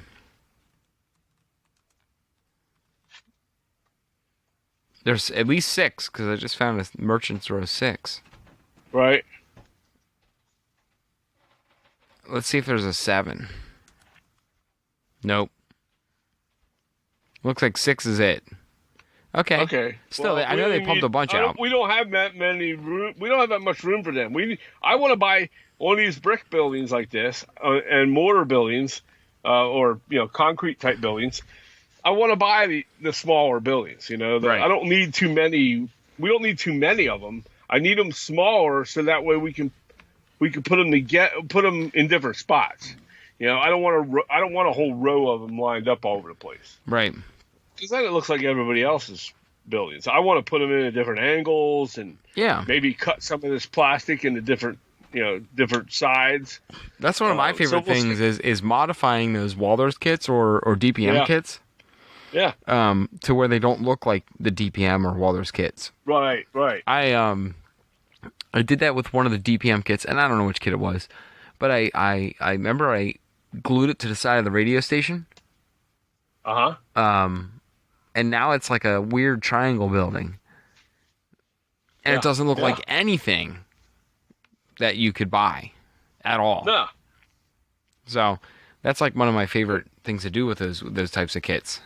Speaker 1: There's at least 6 because I just found a Merchants Row 6.
Speaker 2: Right.
Speaker 1: Let's see if there's a 7. Nope. Looks like 6 is it. Okay. Still, I know they pumped a bunch out.
Speaker 2: We don't have that many room. We don't have that much room for them. I want to buy one of these brick buildings like this and mortar buildings, or concrete type buildings. I want to buy the smaller buildings.
Speaker 1: Right.
Speaker 2: I don't need too many. We don't need too many of them. I need them smaller so that way we can put them in different spots. I don't want a whole row of them lined up all over the place.
Speaker 1: Right.
Speaker 2: Because then it looks like everybody else's buildings. I want to put them in at different angles and maybe cut some of this plastic into different sides.
Speaker 1: That's one of my favorite things is modifying those Walthers kits or DPM kits.
Speaker 2: Yeah.
Speaker 1: To where they don't look like the DPM or Walthers kits.
Speaker 2: Right.
Speaker 1: I did that with one of the DPM kits, and I don't know which kit it was, but I remember I glued it to the side of the radio station. And now it's like a weird triangle building. And it doesn't look like anything that you could buy at all.
Speaker 2: No.
Speaker 1: So that's like one of my favorite things to do with those types of kits.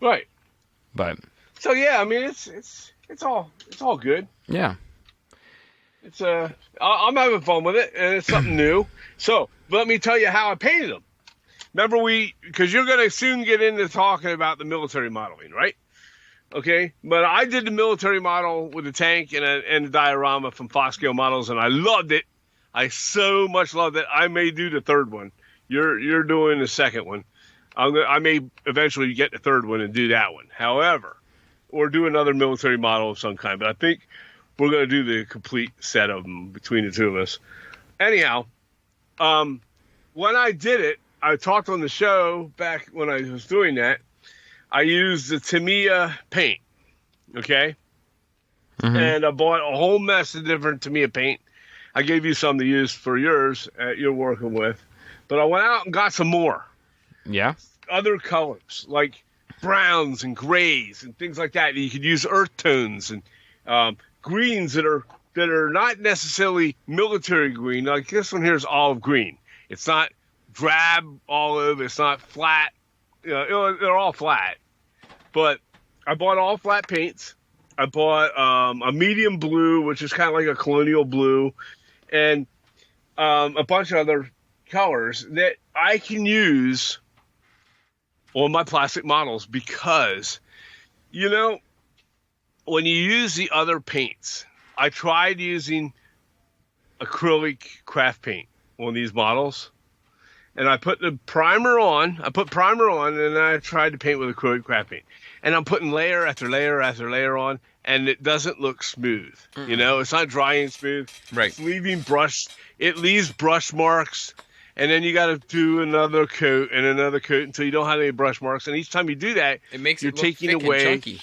Speaker 2: Right.
Speaker 1: But
Speaker 2: so I mean it's all good.
Speaker 1: Yeah.
Speaker 2: It's I'm having fun with it, and it's something new. So let me tell you how I painted them. Remember because you're going to soon get into talking about the military modeling, right? Okay, but I did the military model with the tank and the diorama from Foxcale Models, and I loved it. I so much loved it. I may do the third one. You're doing the second one. I may eventually get the third one and do that one. However, or do another military model of some kind. But I think we're going to do the complete set of them between the two of us. Anyhow, when I did it, I talked on the show back when I was doing that. I used the Tamiya Paint, okay? Mm-hmm. And I bought a whole mess of different Tamiya Paint. I gave you some to use for yours you're working with. But I went out and got some more.
Speaker 1: Yeah.
Speaker 2: Other colors, like browns and grays and things like that. You could use earth tones and greens that are not necessarily military green. Like this one here is olive green. It's not drab all over. It's not flat. They're all flat. But I bought all flat paints. I bought a medium blue, which is kind of like a colonial blue, and a bunch of other colors that I can use on my plastic models because, when you use the other paints, I tried using acrylic craft paint on these models. And I put the primer on. I put primer on, and then I tried to paint with acrylic craft paint. And I'm putting layer after layer after layer on, and it doesn't look smooth. Mm-mm. It's not dry and smooth.
Speaker 1: Right.
Speaker 2: It's it leaves brush marks, and then you got to do another coat and another coat until you don't have any brush marks. And each time you do that,
Speaker 1: it makes
Speaker 2: you're
Speaker 1: it look
Speaker 2: taking
Speaker 1: thick
Speaker 2: away,
Speaker 1: and chunky.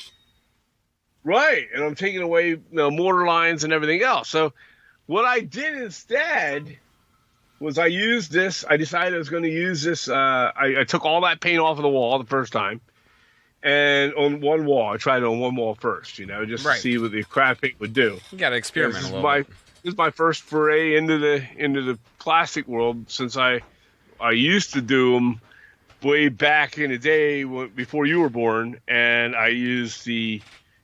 Speaker 2: Right. And I'm taking away mortar lines and everything else. So what I did instead was I used this. I decided I was going to use this. I took all that paint off of the wall the first time, and on one wall. I tried it on one wall first, just to see what the craft paint would do.
Speaker 1: You got to experiment a little bit.
Speaker 2: This is my first foray into the plastic world since I used to do them way back in the day before you were born, and I used the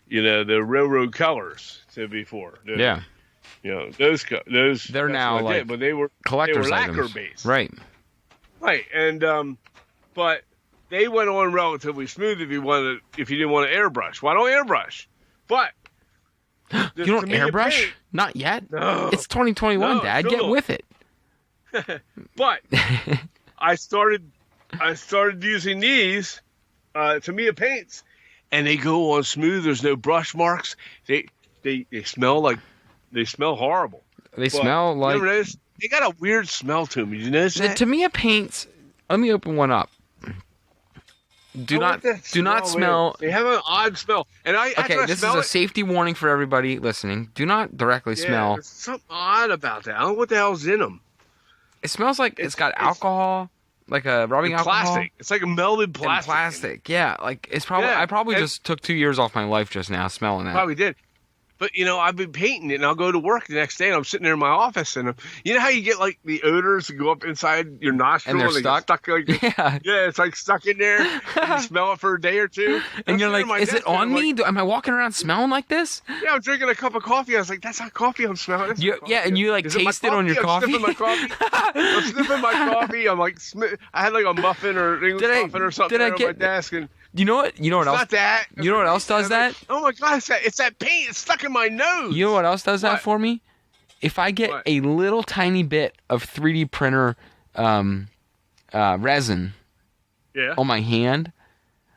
Speaker 2: railroad colors before.
Speaker 1: Yeah.
Speaker 2: Those
Speaker 1: they're now like
Speaker 2: but they were
Speaker 1: collector's
Speaker 2: lacquer
Speaker 1: items.
Speaker 2: based,
Speaker 1: right?
Speaker 2: And but they went on relatively smooth if you didn't want to airbrush. Well, I don't airbrush, but
Speaker 1: you don't airbrush? Paint, not yet.
Speaker 2: No,
Speaker 1: it's 2021, no, Dad. Get with it.
Speaker 2: But I started using these Tamiya paints, and they go on smooth. There's no brush marks. They smell like. They smell horrible.
Speaker 1: Smell like...
Speaker 2: They got a weird smell to them. You notice that?
Speaker 1: The Tamiya paints... Let me open one up. Do not smell...
Speaker 2: They have an odd smell. And
Speaker 1: this is a safety warning for everybody listening. Do not directly smell...
Speaker 2: There's something odd about that. I don't know what the hell's in them.
Speaker 1: It smells like it's got alcohol, like a rubbing alcohol.
Speaker 2: Plastic. It's like a melted plastic.
Speaker 1: Plastic, yeah. Like it's probably... I probably just took 2 years off my life just now smelling that.
Speaker 2: Probably did. But, I've been painting it, and I'll go to work the next day, and I'm sitting there in my office, and you know how you get, like, the odors that go up inside your nostril?
Speaker 1: And they're stuck?
Speaker 2: Like, yeah, it's, like, stuck in there, and you smell it for a day or two.
Speaker 1: And you're like, is it on me? Am I walking around smelling like this?
Speaker 2: Yeah, I'm drinking a cup of coffee. I was like, that's not coffee I'm smelling.
Speaker 1: Yeah, and you, like, taste it on your coffee?
Speaker 2: I'm sniffing my coffee. I'm, like, I had, like, a muffin or English muffin or something on my desk, and...
Speaker 1: You know what else?
Speaker 2: Not that.
Speaker 1: You know what else does that?
Speaker 2: Oh my God! It's that paint. It's stuck in my nose.
Speaker 1: You know what else does that for me? If I get a little tiny bit of 3D printer resin on my hand,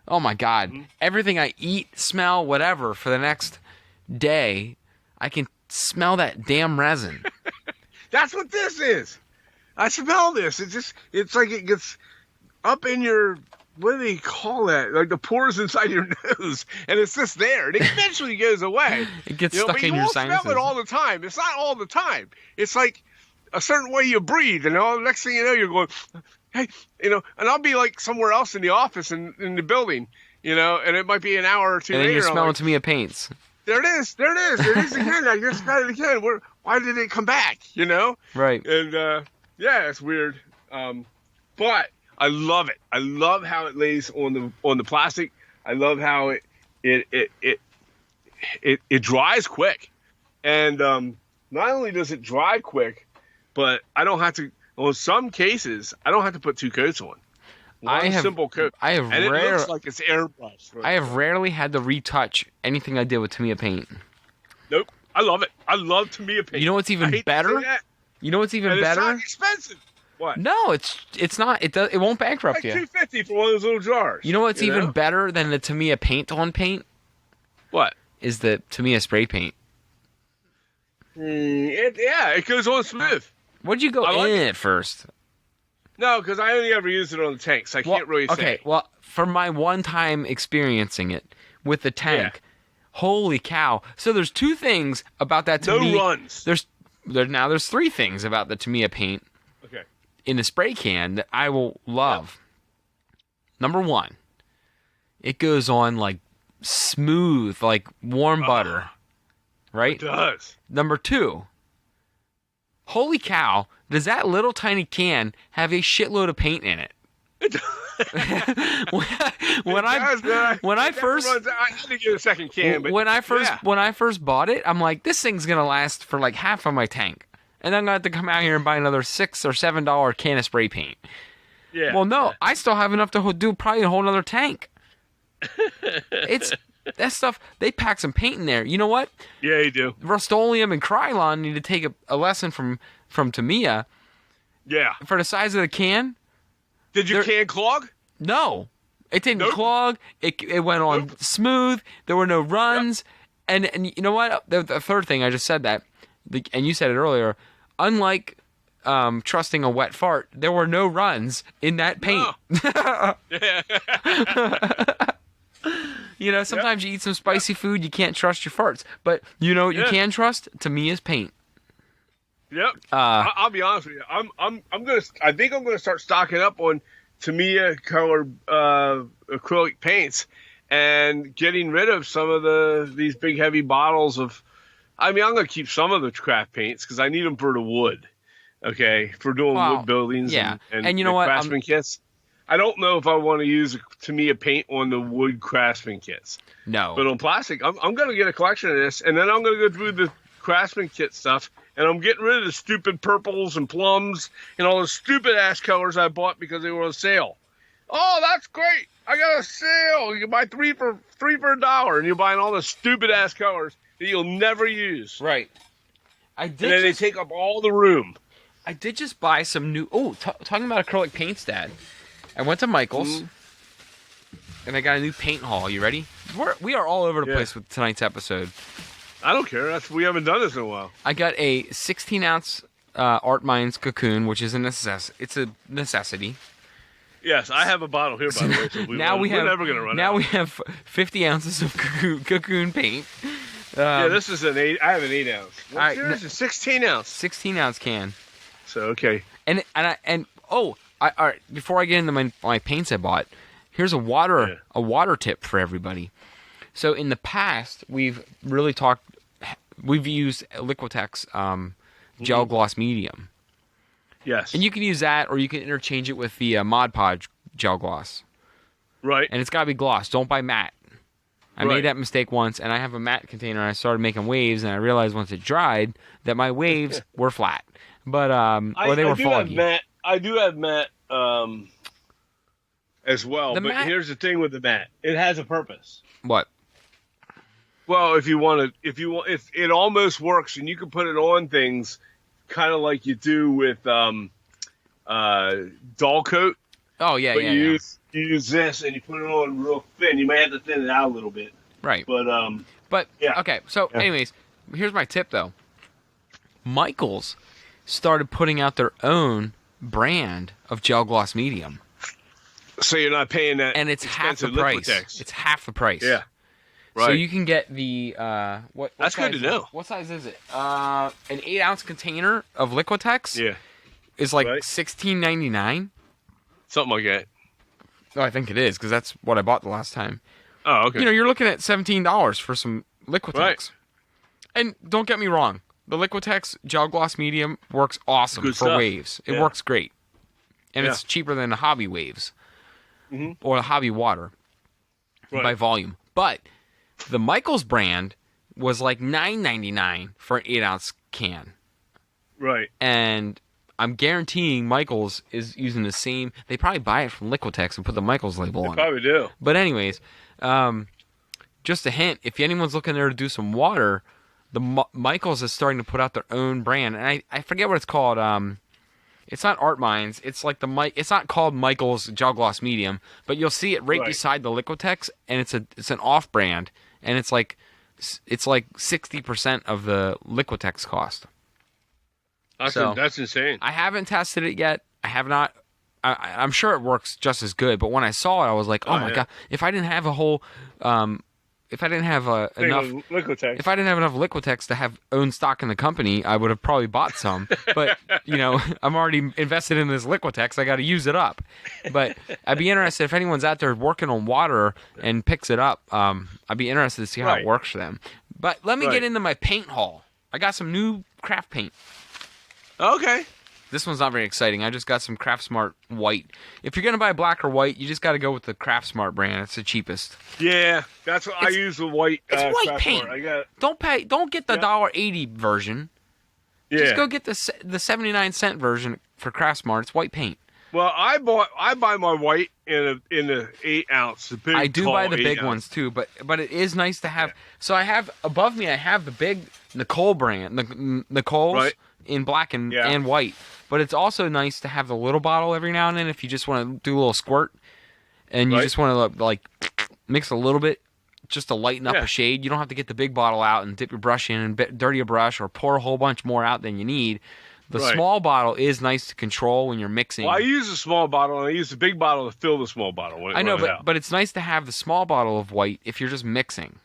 Speaker 1: oh my God! Mm-hmm. Everything I eat, smell, whatever for the next day, I can smell that damn resin.
Speaker 2: That's what this is. I smell this. It's like it gets up in your. What do they call that? Like the pores inside your nose, and it's just there. And it eventually goes away.
Speaker 1: It gets stuck in your sinuses.
Speaker 2: You won't smell it all the time. It's not all the time. It's like a certain way you breathe, and the next thing you know, you're going, hey, and I'll be like somewhere else in the office in the building, and it might be an hour or two later.
Speaker 1: And then you're smelling Tamiya paints.
Speaker 2: There it is again. I just got it again. Why did it come back?
Speaker 1: Right.
Speaker 2: And it's weird. But I love it. I love how it lays on the plastic. I love how it dries quick, and not only does it dry quick, but I don't have to. On some cases, I don't have to put 2 coats on. One simple coat.
Speaker 1: I have
Speaker 2: and it looks like it's airbrushed.
Speaker 1: I have rarely had to retouch anything I did with Tamiya Paint.
Speaker 2: Nope. I love it. I love Tamiya Paint.
Speaker 1: You know what's even better? You know what's even better?
Speaker 2: It's not expensive. What?
Speaker 1: No, it's not. It won't bankrupt you.
Speaker 2: Like $2.50 for one of those little jars.
Speaker 1: You know what's even better than the Tamiya Paint on paint?
Speaker 2: What?
Speaker 1: Is the Tamiya spray paint.
Speaker 2: It goes on smooth.
Speaker 1: What'd you go in it first?
Speaker 2: No, because I only ever used it on the tank, so I can't really say.
Speaker 1: Okay, well, for my one time experiencing it with the tank, holy cow. So there's two things about that Tamiya.
Speaker 2: No runs.
Speaker 1: There's three things about the Tamiya paint in the spray can that I will love. Number one, it goes on like smooth, like warm butter. Right?
Speaker 2: It does.
Speaker 1: Number two, holy cow, does that little tiny can have a shitload of paint in it? when I first
Speaker 2: I had to get a second can, but
Speaker 1: when I first bought it, I'm like, this thing's gonna last for like half of my tank, and then I'm gonna have to come out here and buy another $6 or $7 can of spray paint.
Speaker 2: Yeah.
Speaker 1: Well, no, I still have enough to do probably a whole other tank. It's that stuff. They pack some paint in there. You know what?
Speaker 2: Yeah, you do.
Speaker 1: Rust-Oleum and Krylon need to take a lesson from Tamiya.
Speaker 2: Yeah.
Speaker 1: For the size of the can.
Speaker 2: Did your can clog?
Speaker 1: No. It didn't clog. It went on smooth. There were no runs. Yep. And you know what? The third thing, I just said that, and you said it earlier, unlike trusting a wet fart, there were no runs in that paint. No. You know, sometimes you eat some spicy food, you can't trust your farts. But you know what you can trust? Tamiya's paint.
Speaker 2: Yep. I'll be honest with you. I think I'm gonna start stocking up on Tamiya colored acrylic paints and getting rid of some of these big heavy bottles of. I mean, I'm gonna keep some of the craft paints because I need them for the wood. Okay, for doing wood buildings.
Speaker 1: Yeah,
Speaker 2: and
Speaker 1: you know what?
Speaker 2: Craftsman kits. I don't know if I want to use Tamiya paint on the wood Craftsman kits.
Speaker 1: No.
Speaker 2: But on plastic, I'm going to get a collection of this, and then I'm going to go through the Craftsman kit stuff, and I'm getting rid of the stupid purples and plums and all the stupid-ass colors I bought because they were on sale. Oh, that's great. I got a sale. You can buy three for $1, and you're buying all the stupid-ass colors that you'll never use.
Speaker 1: Right.
Speaker 2: And then they take up all the room.
Speaker 1: I did just buy some new... Oh, talking about acrylic paints, Dad. I went to Michael's, and I got a new paint haul. You ready? We are all over the place with tonight's episode.
Speaker 2: I don't care. We haven't done this in a while.
Speaker 1: I got a 16-ounce Art Minds Cocoon, which is it's a necessity.
Speaker 2: Yes, I have a bottle here, by the way. So we're never going to run out.
Speaker 1: Now we have 50 ounces of Cocoon paint.
Speaker 2: This is an 8. I have an 8 ounce. What's yours? A 16 ounce.
Speaker 1: 16-ounce can.
Speaker 2: So okay.
Speaker 1: All right, before I get into my paints I bought, here's a water tip for everybody. So in the past, we've used Liquitex gel gloss medium.
Speaker 2: Yes.
Speaker 1: And you can use that, or you can interchange it with the Mod Podge gel gloss.
Speaker 2: Right.
Speaker 1: And it's got to be gloss. Don't buy matte. I made that mistake once, and I have a matte container, and I started making waves, and I realized once it dried that my waves were flat. But, or they were foggy.
Speaker 2: I do have matte as well, but here's the thing with the matte: it has a purpose.
Speaker 1: What?
Speaker 2: Well, if it almost works, and you can put it on things, kind of like you do with Dull Coat.
Speaker 1: Oh yeah,
Speaker 2: but you use this and you put it on real thin. You may have to thin it out a little bit.
Speaker 1: Right.
Speaker 2: But
Speaker 1: okay. So, anyways, here's my tip though. Michael's started putting out their own brand of gel gloss medium.
Speaker 2: So you're not paying that,
Speaker 1: and it's half the price. It's half the price.
Speaker 2: Yeah. Right.
Speaker 1: So you can get the what
Speaker 2: That's good to know.
Speaker 1: What size is it? An 8-ounce container of Liquitex.
Speaker 2: Yeah.
Speaker 1: Is like $16.99.
Speaker 2: Something like that.
Speaker 1: Oh, I think it is because that's what I bought the last time.
Speaker 2: Oh, okay.
Speaker 1: You know, you're looking at $17 for some Liquitex.
Speaker 2: Right.
Speaker 1: And don't get me wrong, the Liquitex gel gloss medium works awesome for waves. It works great, and it's cheaper than the Hobby Waves or the Hobby Water by volume. But the Michaels brand was like $9.99 for an 8-ounce can.
Speaker 2: Right.
Speaker 1: And I'm guaranteeing Michaels is using the same. They probably buy it from Liquitex and put the Michaels label on it.
Speaker 2: Probably do.
Speaker 1: But anyways, just a hint: if anyone's looking there to do some water, the Michaels is starting to put out their own brand, and I forget what it's called. It's not Art Minds. It's like it's not called Michaels Gel Gloss Medium, but you'll see it right beside the Liquitex, and it's an off brand, and it's like 60% of the Liquitex cost.
Speaker 2: That's insane.
Speaker 1: I haven't tested it yet. I have not. I'm sure it works just as good, but when I saw it, I was like, "Oh my god! If I didn't have a whole, if I didn't have enough
Speaker 2: Liquitex.
Speaker 1: If I didn't have enough Liquitex to have own stock in the company, I would have probably bought some. But I'm already invested in this Liquitex. I got to use it up. But I'd be interested if anyone's out there working on water and picks it up. I'd be interested to see how it works for them. But let me get into my paint haul. I got some new craft paint.
Speaker 2: Okay.
Speaker 1: This one's not very exciting. I just got some Craft Smart white. If you're gonna buy black or white, you just got to go with the Craft Smart brand. It's the cheapest.
Speaker 2: Yeah, that's what I use. The white.
Speaker 1: It's white
Speaker 2: Craft
Speaker 1: paint.
Speaker 2: Smart.
Speaker 1: Don't get the $1.80 version.
Speaker 2: Yeah.
Speaker 1: Just go get the 79-cent version for Craft Smart. It's white paint.
Speaker 2: Well, I buy my white in the 8-ounce. The big.
Speaker 1: I do buy the big
Speaker 2: 8-ounce.
Speaker 1: ones too, but it is nice to have. Yeah. So I have above me. I have the big Nicole brand, the Nicole's in black and white. But it's also nice to have the little bottle every now and then if you just want to do a little squirt, and you just want to like mix a little bit just to lighten up a shade. You don't have to get the big bottle out and dip your brush in and dirty a brush or pour a whole bunch more out than you need. The small bottle is nice to control when you're mixing.
Speaker 2: Well, I use a small bottle, and I use the big bottle to fill the small bottle.
Speaker 1: I know, but it's nice to have the small bottle of white if you're just mixing.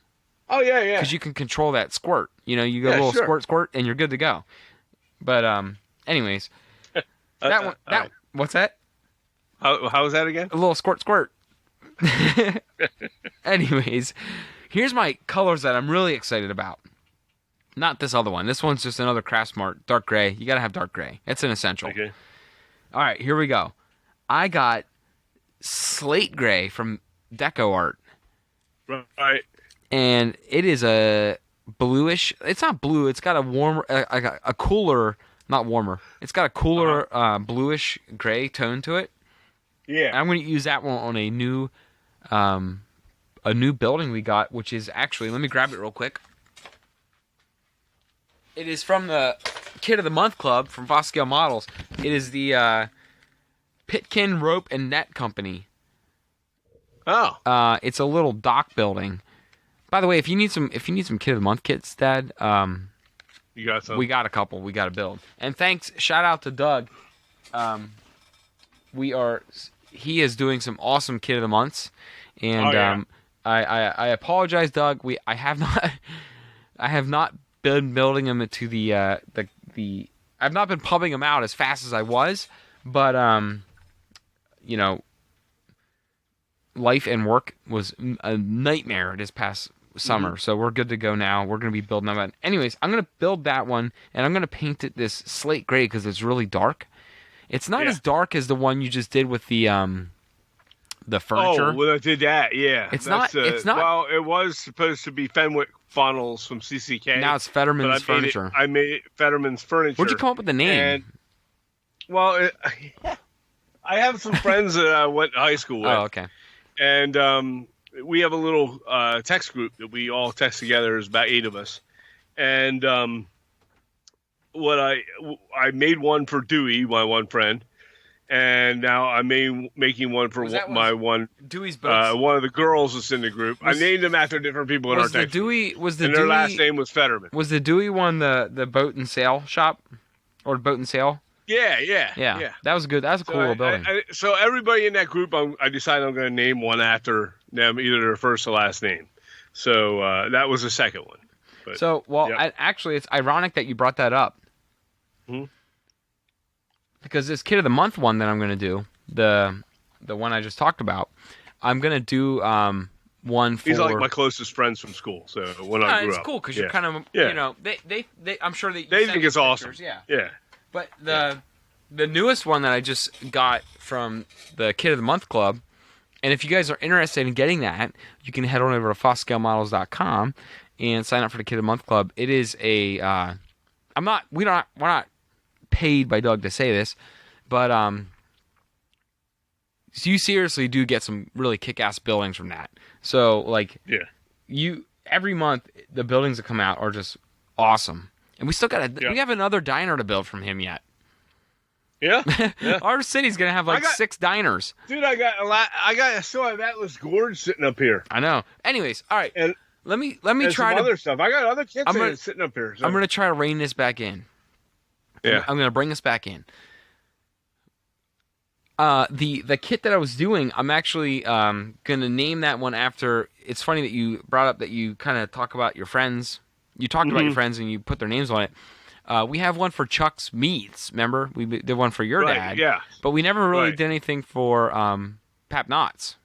Speaker 2: Oh, yeah.
Speaker 1: Because you can control that squirt. You go a little squirt, and you're good to go. But anyways, what's that?
Speaker 2: How was that again?
Speaker 1: A little squirt. Anyways, here's my colors that I'm really excited about. Not this other one. This one's just another Craft Smart dark gray. You gotta have dark gray. It's an essential.
Speaker 2: Okay.
Speaker 1: All right, here we go. I got slate gray from Deco Art.
Speaker 2: Right.
Speaker 1: And it is a bluish. It's not blue. It's got a warmer, a cooler, not warmer. It's got a cooler bluish gray tone to it.
Speaker 2: Yeah.
Speaker 1: And I'm going to use that one on a new building we got, which is actually. Let me grab it real quick. It is from the Kid of the Month Club from Foscale Models. It is the Pitkin Rope and Net Company.
Speaker 2: Oh.
Speaker 1: It's a little dock building. By the way, if you need some Kid of the Month kits, Dad,
Speaker 2: you got some.
Speaker 1: We got a couple. We got to build. And thanks, shout out to Doug. He is doing some awesome Kid of the Months, and I apologize, Doug. I have not been building them to the I've not been pumping them out as fast as I was, but life and work was a nightmare this past summer, so we're good to go now. We're going to be building them out. Anyways, I'm going to build that one, and I'm going to paint it this slate gray because it's really dark. It's not as dark as the one you just did with the furniture.
Speaker 2: Oh, well, I did that, yeah.
Speaker 1: It's not.
Speaker 2: Well, it was supposed to be Fenwick funnels from CCK.
Speaker 1: Now it's Fetterman's Furniture.
Speaker 2: I made it Fetterman's Furniture.
Speaker 1: Where'd you come up with the name?
Speaker 2: I have some friends that I went to high school with.
Speaker 1: Oh, okay.
Speaker 2: And we have a little text group that we all text together. There's about 8 of us. And I made one for Dewey, my one friend. And now I'm making one for my one
Speaker 1: Dewey's boats.
Speaker 2: one of the girls that's in the group. I named them after different people in our text group. And their last name was Fetterman.
Speaker 1: Was the Dewey one the boat and sail shop? Or boat and sail?
Speaker 2: Yeah.
Speaker 1: That was good. That was a cool little building.
Speaker 2: So everybody in that group, I decided I'm going to name one after them, either their first or last name. So that was the second one. But,
Speaker 1: actually, it's ironic that you brought that up.
Speaker 2: Hmm?
Speaker 1: Because this Kid of the Month one that I'm going to do, the one I just talked about, I'm going to do one for...
Speaker 2: These are like my closest friends from school, so when I grew up.
Speaker 1: It's cool, because you're kind of, they I'm sure they
Speaker 2: think it's awesome.
Speaker 1: Yeah. But the newest one that I just got from the Kid of the Month Club, and if you guys are interested in getting that, you can head on over to FoscaleModels.com and sign up for the Kid of the Month Club. It is a... we're not paid by Doug to say this, but you seriously do get some really kick-ass buildings from that. So like, every month the buildings that come out are just awesome, and we still we have another diner to build from him yet.
Speaker 2: Yeah,
Speaker 1: Our city's gonna have like 6 diners.
Speaker 2: Dude, I got a lot. I still have Atlas Gorge sitting up here.
Speaker 1: I know. Anyways, all right.
Speaker 2: And
Speaker 1: let me
Speaker 2: and
Speaker 1: try
Speaker 2: some other stuff. I got other kits sitting up here. So.
Speaker 1: I'm gonna try to rein this back in.
Speaker 2: Yeah,
Speaker 1: I'm gonna bring this back in. The kit that I was doing, I'm actually gonna name that one after. It's funny that you brought up that you kind of talk about your friends. You talked about your friends and you put their names on it. We have one for Chuck's Meats. Remember, we did one for your dad.
Speaker 2: Yeah,
Speaker 1: but we never really did anything for Pap Knots.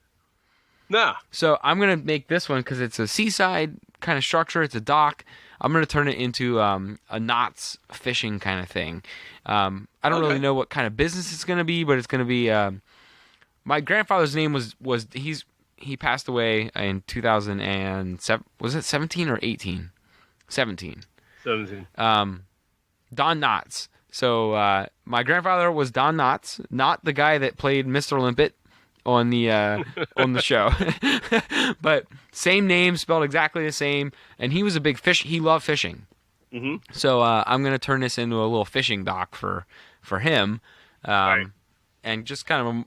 Speaker 2: No.
Speaker 1: So I'm gonna make this one because it's a seaside kind of structure. It's a dock. I'm gonna turn it into a knots fishing kind of thing. I don't really know what kind of business it's gonna be, but it's gonna be. My grandfather's name was he passed away in 2007. Was it 17 or 18? 17.
Speaker 2: 17.
Speaker 1: Don Knotts. So my grandfather was Don Knotts, not the guy that played Mr. Limpet on the show, but same name, spelled exactly the same. And he was a big fish. He loved fishing.
Speaker 2: Mm-hmm.
Speaker 1: So I'm gonna turn this into a little fishing dock for him, and just kind of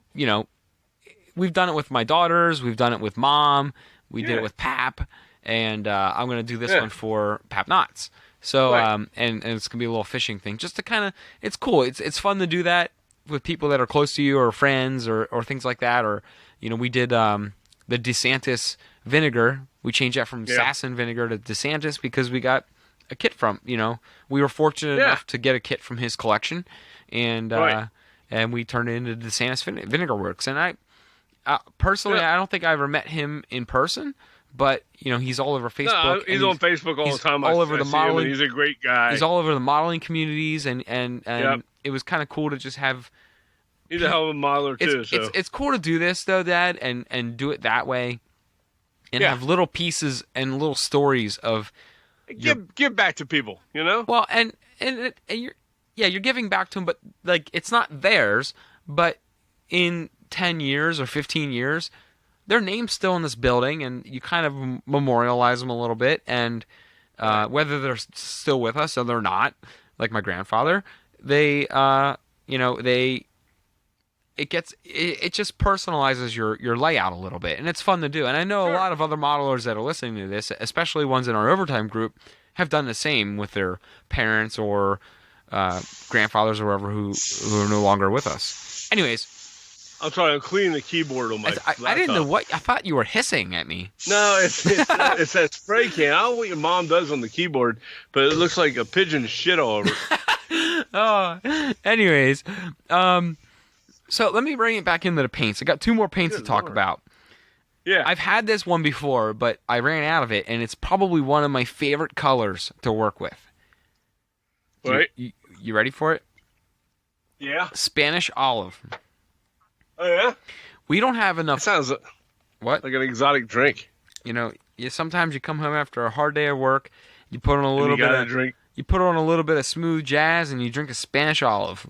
Speaker 1: we've done it with my daughters, we've done it with Mom, we did it with Pap, and I'm gonna do this one for Pap Knots. So and it's gonna be a little fishing thing, just to kind of it's cool. It's fun to do that with people that are close to you or friends or things like that. Or we did the DeSantis vinegar. We changed that from Sasson vinegar to DeSantis because we got a kit from we were fortunate enough to get a kit from his collection, and we turned it into DeSantis Vinegar Works. And I personally I don't think I ever met him in person. But he's all over Facebook.
Speaker 2: No, he's on Facebook all the time.
Speaker 1: All over the modeling.
Speaker 2: He's a great guy.
Speaker 1: He's all over the modeling communities, and it was kind of cool to just have.
Speaker 2: He's a hell of a modeler too.
Speaker 1: It's cool to do this though, Dad, and do it that way, and have little pieces and little stories of.
Speaker 2: Give back to people,
Speaker 1: Well, and you're giving back to them, but like it's not theirs. But in 10 years or 15 years. Their name's still in this building, and you kind of memorialize them a little bit. And whether they're still with us or they're not, like my grandfather, it just personalizes your layout a little bit, and it's fun to do. And I know a lot of other modelers that are listening to this, especially ones in our overtime group, have done the same with their parents or grandfathers or whoever who are no longer with us. Anyways.
Speaker 2: I'm trying to clean the keyboard on my laptop.
Speaker 1: I didn't know what... I thought you were hissing at me.
Speaker 2: No, it's that spray can. I don't know what your mom does on the keyboard, but it looks like a pigeon shit all over it.
Speaker 1: Oh, anyways. So let me bring it back into the paints. I got 2 more paints to talk about.
Speaker 2: Yeah.
Speaker 1: I've had this one before, but I ran out of it, and it's probably one of my favorite colors to work with.
Speaker 2: Right.
Speaker 1: You ready for it?
Speaker 2: Yeah.
Speaker 1: Spanish olive.
Speaker 2: Oh, yeah?
Speaker 1: We don't have enough...
Speaker 2: That sounds
Speaker 1: what?
Speaker 2: Like an exotic drink.
Speaker 1: Sometimes you come home after a hard day of work, you put on a little bit of...
Speaker 2: drink.
Speaker 1: You put on a little bit of smooth jazz, and you drink a Spanish olive.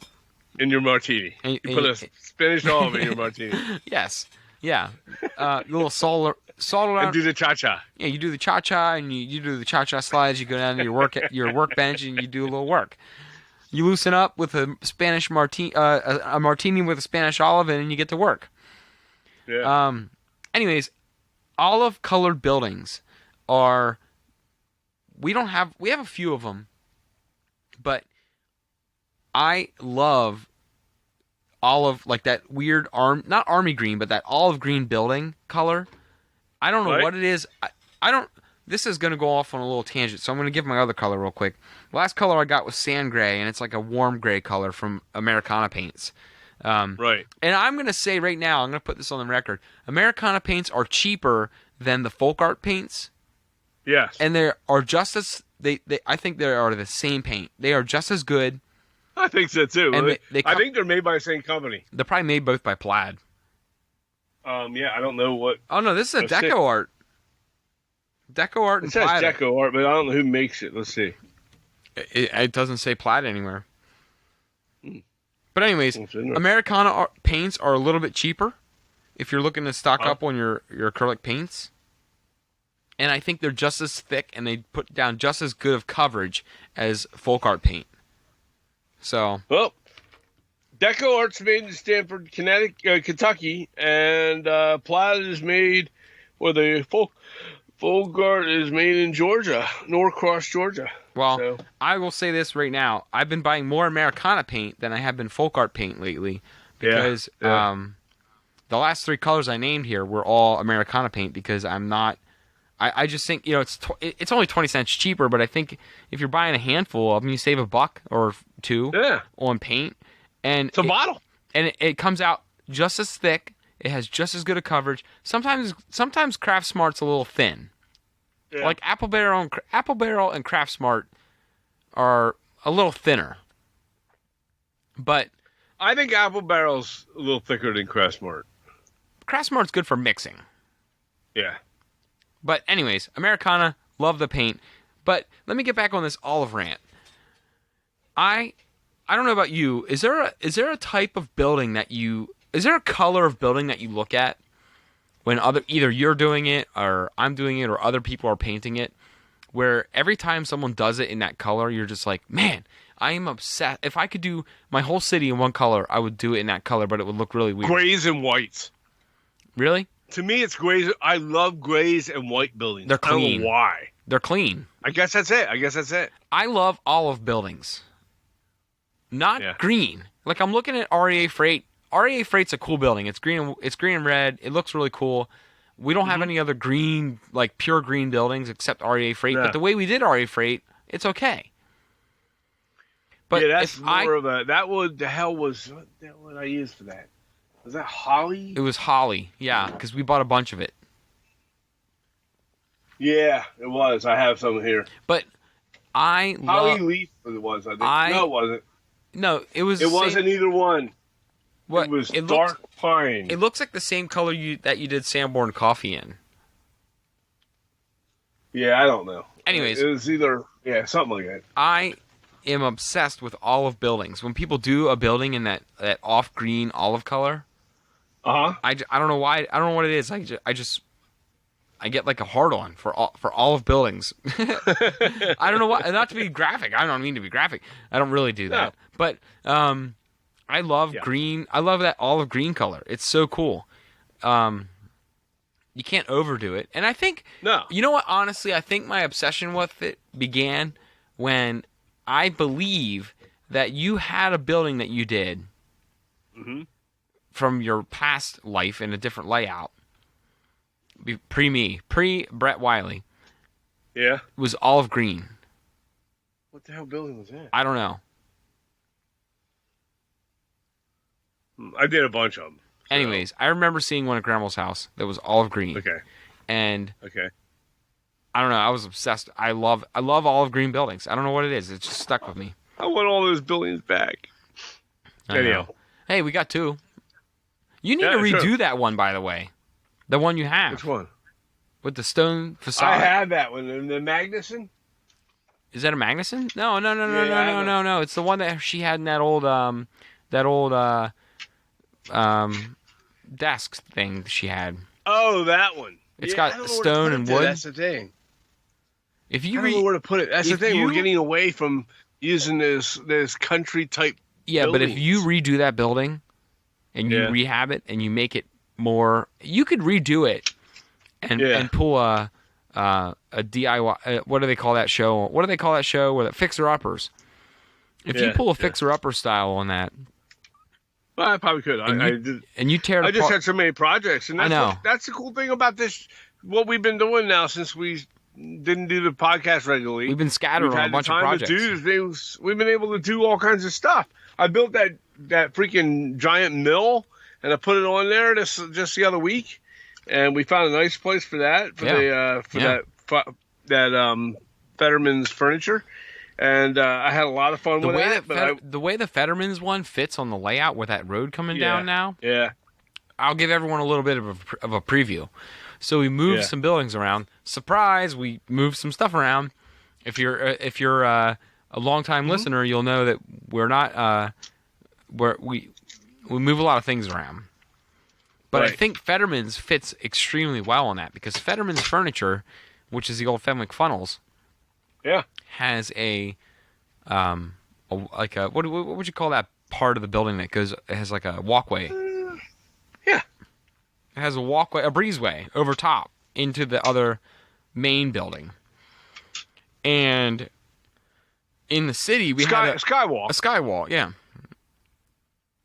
Speaker 2: In your martini. You put a Spanish olive in your martini.
Speaker 1: Yes. Yeah. A little salt around.
Speaker 2: And do the cha-cha.
Speaker 1: Yeah, you do the cha-cha, and you do the cha-cha slides. You go down to your workbench, and you do a little work. You loosen up with a Spanish martini, a martini with a Spanish olive, and you get to work.
Speaker 2: Yeah.
Speaker 1: Anyways, olive-colored buildings are. We have a few of them, but I love olive, like that weird not army green, but that olive green building color. I don't know what it is. I don't. This is going to go off on a little tangent, so I'm going to give my other color real quick. Last color I got was sand gray, and it's like a warm gray color from Americana Paints.
Speaker 2: Right.
Speaker 1: And I'm going to say right now, I'm going to put this on the record, Americana Paints are cheaper than the folk art paints.
Speaker 2: Yes.
Speaker 1: And they are just as, I think they are the same paint. They are just as good.
Speaker 2: I think so too.
Speaker 1: And
Speaker 2: I think they're made by the same company.
Speaker 1: They're probably made both by Plaid.
Speaker 2: Yeah, I don't know what.
Speaker 1: Oh, no, this is a Deco Art. Deco Art and
Speaker 2: It says
Speaker 1: Plaid.
Speaker 2: Deco Art, but I don't know who makes it. Let's see.
Speaker 1: It doesn't say Plaid anywhere. But anyways, Americana paints are a little bit cheaper if you're looking to stock up on your acrylic paints. And I think they're just as thick and they put down just as good of coverage as folk art paint. So,
Speaker 2: well, Deco Art's made in Stamford, Kentucky, and Plaid is made, or the folk art is made in Georgia, Norcross, Georgia.
Speaker 1: Well, I will say this right now. I've been buying more Americana paint than I have been folk art paint lately because the last 3 colors I named here were all Americana paint because I'm not... I just think, it's only 20 cents cheaper, but I think if you're buying a handful of them, you save $1 or $2 on paint. And
Speaker 2: it's a bottle.
Speaker 1: And it comes out just as thick. It has just as good a coverage. Sometimes Craft Smart's a little thin. Yeah. Like Apple Barrel and Craft Smart are a little thinner. But
Speaker 2: I think Apple Barrel's a little thicker than Craft Smart.
Speaker 1: Craft Smart's good for mixing.
Speaker 2: Yeah.
Speaker 1: But anyways, Americana, love the paint. But let me get back on this olive rant. I don't know about you. Is there a type of building is there a color of building that you look at when either you're doing it or I'm doing it or other people are painting it, where every time someone does it in that color, you're just like, man, I am obsessed. If I could do my whole city in one color, I would do it in that color, but it would look really weird.
Speaker 2: Grays and whites.
Speaker 1: Really?
Speaker 2: To me, it's grays. I love grays and white buildings.
Speaker 1: They're clean.
Speaker 2: I don't know why.
Speaker 1: They're clean.
Speaker 2: I guess that's it.
Speaker 1: I love olive buildings. Not green. Like I'm looking at REA Freight. REA Freight's a cool building. It's green and red. It looks really cool. We don't have any other green, like pure green buildings except REA Freight. No. But the way we did REA Freight, it's okay. But
Speaker 2: that's more of a... what the hell was what I used for that? Was that holly?
Speaker 1: It was holly, yeah, because we bought a bunch of it.
Speaker 2: Yeah, it was. I have some here.
Speaker 1: But
Speaker 2: holly leaf was, I think. No, it wasn't.
Speaker 1: No, it was...
Speaker 2: It wasn't either one.
Speaker 1: What?
Speaker 2: It was dark pine.
Speaker 1: It looks like the same color that you did Sanborn coffee in.
Speaker 2: Yeah, I don't know.
Speaker 1: Anyways.
Speaker 2: It was either... Yeah, something like that.
Speaker 1: I am obsessed with olive buildings. When people do a building in that off-green olive color... I don't know why. I don't know what it is. I get like a hard-on for olive buildings. I don't know why. Not to be graphic. I don't mean to be graphic. I don't really do that. No. But I love green. I love that olive green color. It's so cool. You can't overdo it. And I think...
Speaker 2: No.
Speaker 1: You know what? Honestly, I think my obsession with it began when I believe that you had a building that you did...
Speaker 2: Mm-hmm.
Speaker 1: from your past life in a different layout, pre-Brett Wiley.
Speaker 2: Yeah.
Speaker 1: Was olive green.
Speaker 2: What the hell building was that?
Speaker 1: I don't know.
Speaker 2: I did a bunch of them.
Speaker 1: So. Anyways, I remember seeing one at Grandma's house that was olive green.
Speaker 2: Okay.
Speaker 1: And
Speaker 2: okay.
Speaker 1: I don't know. I was obsessed. I love olive green buildings. I don't know what it is. It's just stuck with me.
Speaker 2: I want all those buildings back.
Speaker 1: Anyhow. Hey, we got 2. You need to redo that one, by the way. The one you have.
Speaker 2: Which one?
Speaker 1: With the stone facade.
Speaker 2: I have that one. The Magnuson?
Speaker 1: Is that a Magnuson? No. It's the one that she had in that old desk thing she had.
Speaker 2: Oh, that one.
Speaker 1: It's got stone and wood.
Speaker 2: That's the thing.
Speaker 1: If you
Speaker 2: I don't know where to put it. That's the thing. We're getting away from using this country type.
Speaker 1: Yeah, buildings. But if you redo that building and you rehab it and you make it more, you could redo it and pull a DIY. What do they call that show? What do they call that show? Where the fixer uppers. If you pull a fixer upper style on that.
Speaker 2: Well, I probably could.
Speaker 1: And you tear it apart.
Speaker 2: I just had so many projects, and that's the cool thing about this. What we've been doing now since we didn't do the podcast regularly.
Speaker 1: We've been scattered on a bunch of projects.
Speaker 2: We've been able to do all kinds of stuff. I built that freaking giant mill, and I put it on there just the other week, and we found a nice place for that that Fetterman's furniture. And I had a lot of fun with that.
Speaker 1: The way the Fetterman's one fits on the layout with that road coming down now.
Speaker 2: Yeah.
Speaker 1: I'll give everyone a little bit of a preview. So we moved some buildings around. Surprise! We moved some stuff around. If you're a longtime listener, you'll know that we're not where we move a lot of things around. But I
Speaker 2: Right.
Speaker 1: think Fetterman's fits extremely well on that because Fetterman's furniture, which is the old Fenwick funnels,
Speaker 2: Yeah.
Speaker 1: has what would you call that part of the building that goes? It has like a walkway.
Speaker 2: Yeah.
Speaker 1: It has a walkway, a breezeway over top into the other main building. And in the city, we had a
Speaker 2: skywalk.
Speaker 1: A skywall, yeah.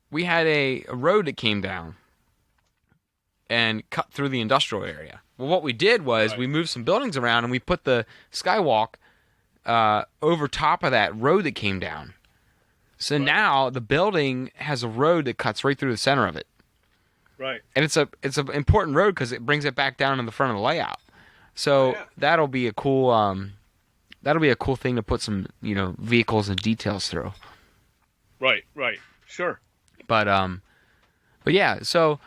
Speaker 1: We had a road that came down and cut through the industrial area. Well, what we did was we moved some buildings around and we put the skywalk over top of that road that came down. So now the building has a road that cuts right through the center of it.
Speaker 2: Right.
Speaker 1: And it's an important road because it brings it back down in the front of the layout. So that'll be a cool thing to put some vehicles and details through.
Speaker 2: Right. Sure.
Speaker 1: But yeah, so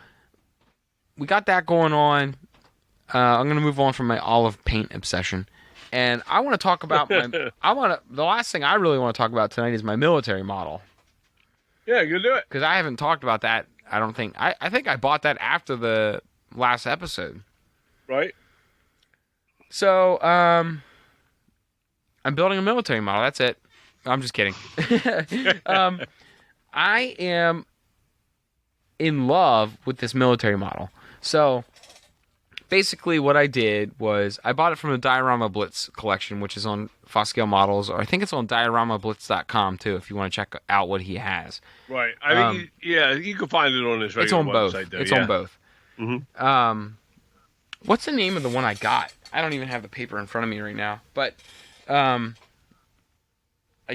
Speaker 1: we got that going on. I'm gonna move on from my olive paint obsession, and I want to talk about the last thing I really want to talk about tonight is my military model.
Speaker 2: Yeah, you do it.
Speaker 1: Because I haven't talked about that. I don't think I think I bought that after the last episode.
Speaker 2: Right.
Speaker 1: So I'm building a military model. That's it. I'm just kidding. I am in love with this military model. So basically what I did was I bought it from the Diorama Blitz collection, which is on Foscale Models, or I think it's on dioramablitz.com too, if you want to check out what he has.
Speaker 2: Right. I think, you can find it on his regular website.
Speaker 1: It's on both. Mm-hmm. What's the name of the one I got? I don't even have the paper in front of me right now. But I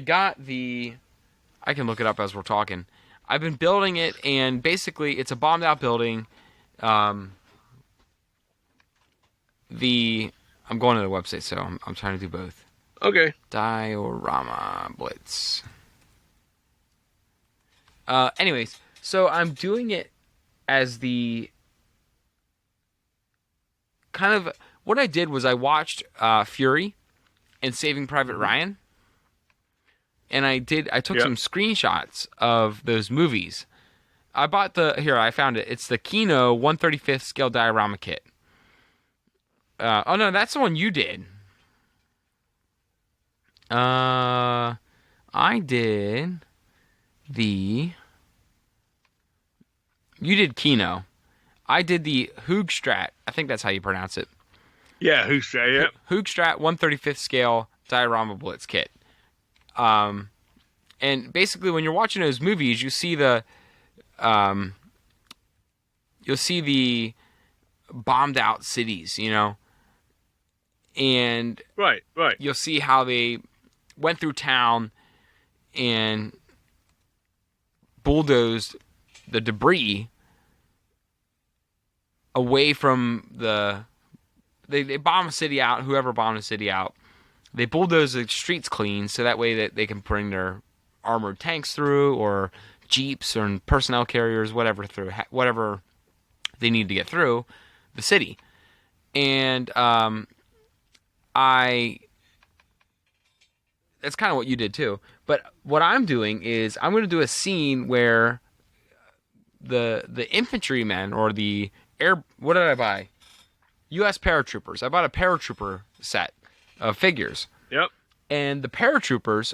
Speaker 1: got the... I can look it up as we're talking. I've been building it, and basically it's a bombed-out building. I'm going to the website, so I'm trying to do both.
Speaker 2: Okay.
Speaker 1: Diorama Blitz. Anyways, so I'm doing it as the kind of what I did was I watched Fury and Saving Private Ryan, and I took some screenshots of those movies. I bought I found it. It's the Kino 1/35th scale diorama kit. Oh no, that's the one you did. I did the... You did Kino. I did the Hoogstraat. I think that's how you pronounce it.
Speaker 2: Yeah, Hoogstraat, yeah.
Speaker 1: Hoogstraat 1/35th scale diorama blitz kit. And basically when you're watching those movies, you see the bombed out cities, and
Speaker 2: right.
Speaker 1: You'll see how they went through town and bulldozed the debris away from they bomb a city out, whoever bombed a city out. They bulldoze the streets clean so that way that they can bring their armored tanks through, or jeeps or personnel carriers, whatever they need to get through the city. And that's kind of what you did too. But what I'm doing is I'm going to do a scene where the infantrymen or the what did I buy? U.S. paratroopers. I bought a paratrooper set of figures.
Speaker 2: Yep.
Speaker 1: And the paratroopers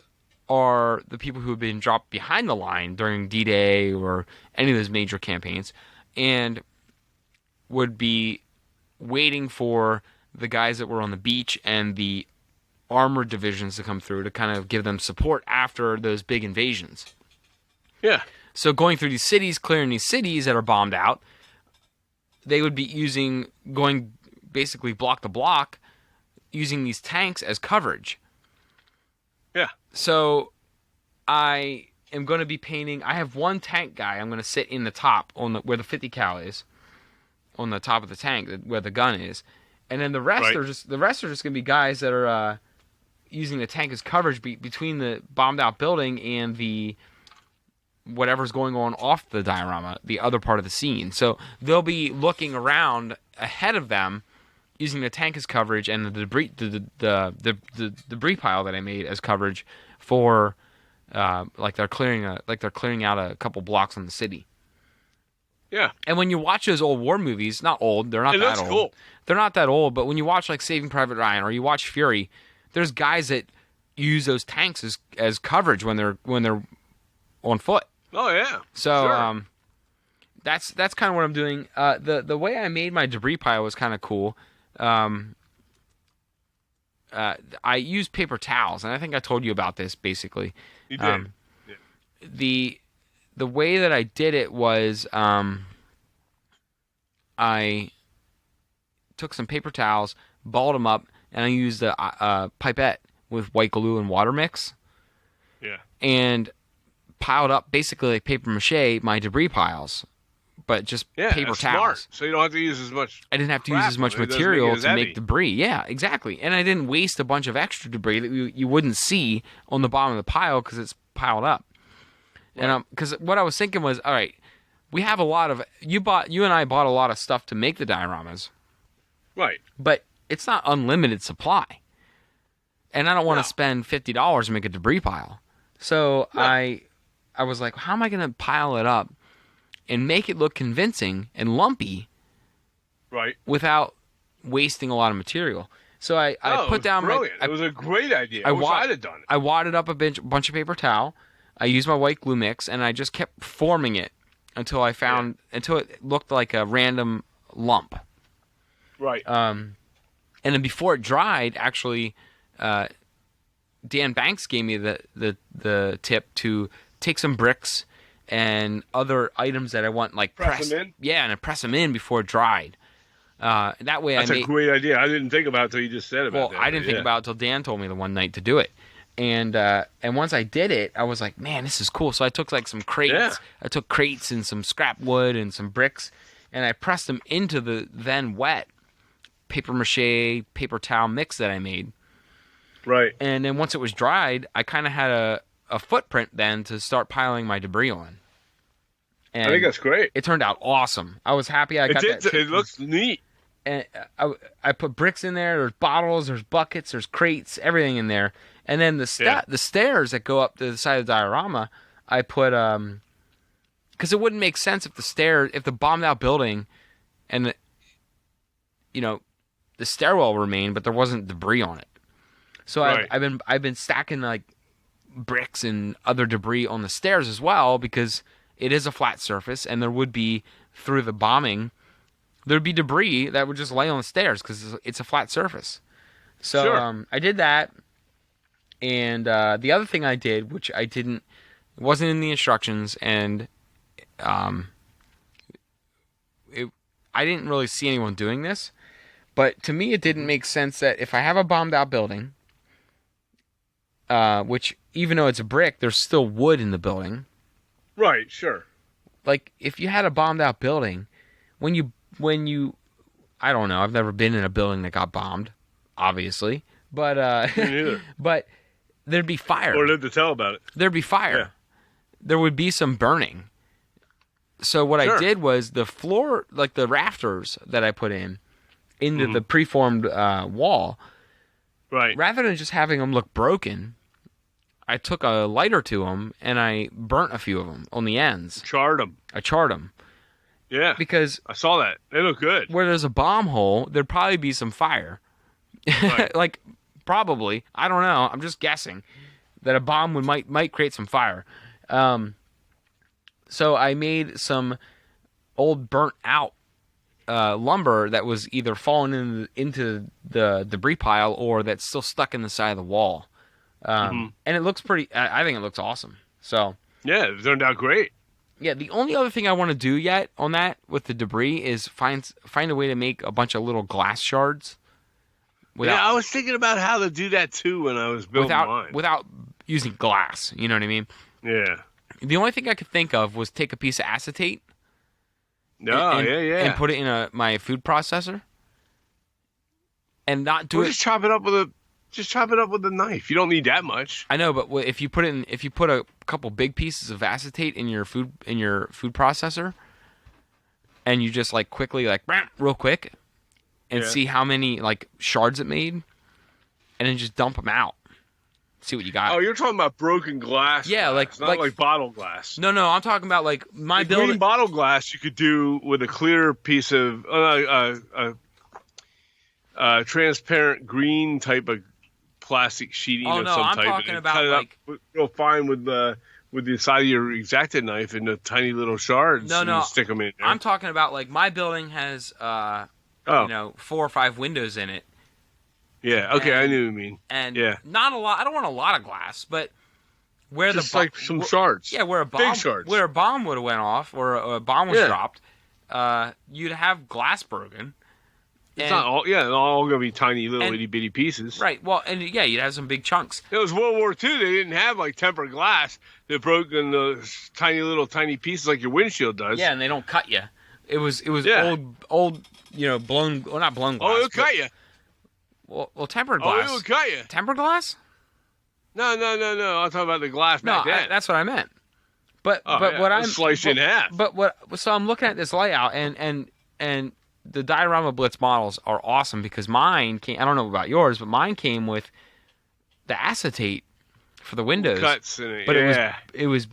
Speaker 1: are the people who have been dropped behind the line during D-Day or any of those major campaigns, and would be waiting for the guys that were on the beach and the armored divisions to come through to kind of give them support after those big invasions.
Speaker 2: Yeah.
Speaker 1: So going through these cities, clearing these cities that are bombed out, they would be going basically block to block, using these tanks as coverage.
Speaker 2: Yeah.
Speaker 1: So I am going to be painting. I have one tank guy. I'm going to sit in the top where the 50 cal is, on the top of the tank where the gun is, and then the rest are just going to be guys that are using the tank as coverage between the bombed out building and the whatever's going on off the diorama, the other part of the scene. So they'll be looking around ahead of them, using the tank as coverage and the debris pile that I made as coverage for like they're clearing out a couple blocks on the city.
Speaker 2: Yeah.
Speaker 1: And when you watch those old war movies, not old, they're not
Speaker 2: It
Speaker 1: that
Speaker 2: looks
Speaker 1: old.
Speaker 2: cool.
Speaker 1: They're not that old, but when you watch like Saving Private Ryan or you watch Fury, there's guys that use those tanks as coverage when they're on foot.
Speaker 2: Oh yeah.
Speaker 1: So
Speaker 2: Sure.
Speaker 1: that's kind of what I'm doing. The way I made my debris pile was kind of cool. I used paper towels, and I think I told you about this basically.
Speaker 2: You did. Yeah.
Speaker 1: The way that I did it was I took some paper towels, balled them up, and I used a pipette with white glue and water mix.
Speaker 2: Yeah.
Speaker 1: And piled up basically like paper mache my debris piles, but just paper
Speaker 2: that's
Speaker 1: towels.
Speaker 2: Smart. So you don't have to use as much.
Speaker 1: I didn't have to use as much material to make debris. Yeah, exactly. And I didn't waste a bunch of extra debris that you wouldn't see on the bottom of the pile because it's piled up. Right. And because what I was thinking was, all right, we have a lot of you and I bought a lot of stuff to make the dioramas,
Speaker 2: right?
Speaker 1: But it's not unlimited supply, and I don't want to spend $50 to make a debris pile. So I was like, how am I going to pile it up and make it look convincing and lumpy,
Speaker 2: right,
Speaker 1: without wasting a lot of material? So I put down
Speaker 2: brilliant. It was a great idea. I wish I'd have done it.
Speaker 1: I wadded up a bunch of paper towel. I used my white glue mix, and I just kept forming it until until it looked like a random lump.
Speaker 2: Right.
Speaker 1: And then before it dried, actually, Dan Banks gave me the tip to take some bricks and other items that I want, like
Speaker 2: press them in.
Speaker 1: Yeah, and I press them in before it dried. That way,
Speaker 2: that's a great idea. I didn't think about it until you just said about that.
Speaker 1: Well, I didn't think about it until Dan told me the one night to do it. And once I did it, I was like, man, this is cool. So I took like some crates. Yeah. I took crates and some scrap wood and some bricks, and I pressed them into the then wet paper mache paper towel mix that I made.
Speaker 2: Right.
Speaker 1: And then once it was dried, I kind of had a footprint then to start piling my debris on. And
Speaker 2: I think that's great.
Speaker 1: It turned out awesome. I was happy I got that.
Speaker 2: It looks neat.
Speaker 1: And I put bricks in there. There's bottles, there's buckets, there's crates, everything in there. And then the stairs that go up to the side of the diorama, I put because it wouldn't make sense if the bombed out building, and the stairwell remained, but there wasn't debris on it. So right. I've been stacking like bricks and other debris on the stairs as well, because it is a flat surface, and there would be, through the bombing, there'd be debris that would just lay on the stairs because it's a flat surface. So sure. I did that. And the other thing I did, which it wasn't in the instructions, and I didn't really see anyone doing this, but to me it didn't make sense that if I have a bombed out building, which even though it's a brick, there's still wood in the building.
Speaker 2: Right, sure.
Speaker 1: Like if you had a bombed out building, when you I don't know, I've never been in a building that got bombed, obviously, but
Speaker 2: me neither.
Speaker 1: But there'd be fire.
Speaker 2: Or lived to tell about it.
Speaker 1: There'd be fire. Yeah. There would be some burning. So what I did was the floor, like the rafters that I put into the preformed wall,
Speaker 2: right?
Speaker 1: Rather than just having them look broken, I took a lighter to them and I burnt a few of them on the ends. I charred them.
Speaker 2: Yeah.
Speaker 1: Because
Speaker 2: I saw that. They look good.
Speaker 1: Where there's a bomb hole, there'd probably be some fire. Right. Like, probably. I don't know. I'm just guessing that a bomb might create some fire. So I made some old burnt out lumber that was either fallen into the debris pile or that's still stuck in the side of the wall. And it looks pretty. I think it looks awesome. So
Speaker 2: yeah, it turned out great.
Speaker 1: Yeah, the only other thing I want to do yet on that with the debris is find a way to make a bunch of little glass shards.
Speaker 2: I was thinking about how to do that too when I was building mine.
Speaker 1: Without using glass, you know what I mean?
Speaker 2: Yeah.
Speaker 1: The only thing I could think of was take a piece of acetate.
Speaker 2: And
Speaker 1: put it in my food processor. And not do it.
Speaker 2: Just chop it up with a knife. You don't need that much.
Speaker 1: I know, but if you put a couple big pieces of acetate in your food processor, and you just like quickly real quick, and see how many like shards it made, and then just dump them out. see what you got.
Speaker 2: Oh, you're talking about broken glass.
Speaker 1: Yeah,
Speaker 2: glass, not like bottle glass.
Speaker 1: No, I'm talking about like my
Speaker 2: the
Speaker 1: building.
Speaker 2: Green bottle glass you could do with a clear piece of transparent green type of plastic sheeting of some type.
Speaker 1: I'm talking
Speaker 2: and
Speaker 1: about
Speaker 2: cut it
Speaker 1: like
Speaker 2: up real fine with the side of your X-Acto knife and the tiny little shards.
Speaker 1: No,
Speaker 2: stick them in there.
Speaker 1: I'm talking about like my building has 4 or 5 windows in it.
Speaker 2: Yeah. Okay, I knew what you mean.
Speaker 1: And
Speaker 2: yeah,
Speaker 1: not a lot. I don't want a lot of glass, but where
Speaker 2: just
Speaker 1: the
Speaker 2: like some shards.
Speaker 1: Yeah, where a
Speaker 2: big shards.
Speaker 1: Where a bomb would have went off or a bomb was dropped, you'd have glass broken.
Speaker 2: It's not all going to be tiny little itty bitty pieces.
Speaker 1: Right. Well, and you'd have some big chunks.
Speaker 2: It was World War II. They didn't have like tempered glass that broke in the tiny pieces like your windshield does.
Speaker 1: Yeah, and they don't cut you. It was old, blown. Well, not blown glass.
Speaker 2: Oh, it'll cut you.
Speaker 1: Well, tempered glass.
Speaker 2: Oh, it'll cut you.
Speaker 1: Tempered glass?
Speaker 2: No. I'm talking about the glass back then.
Speaker 1: That's what I meant. But what I'm
Speaker 2: sliced in half.
Speaker 1: So I'm looking at this layout and the Diorama Blitz models are awesome because mine came. I don't know about yours, but mine came with the acetate for the windows.
Speaker 2: Cuts in it.
Speaker 1: But it was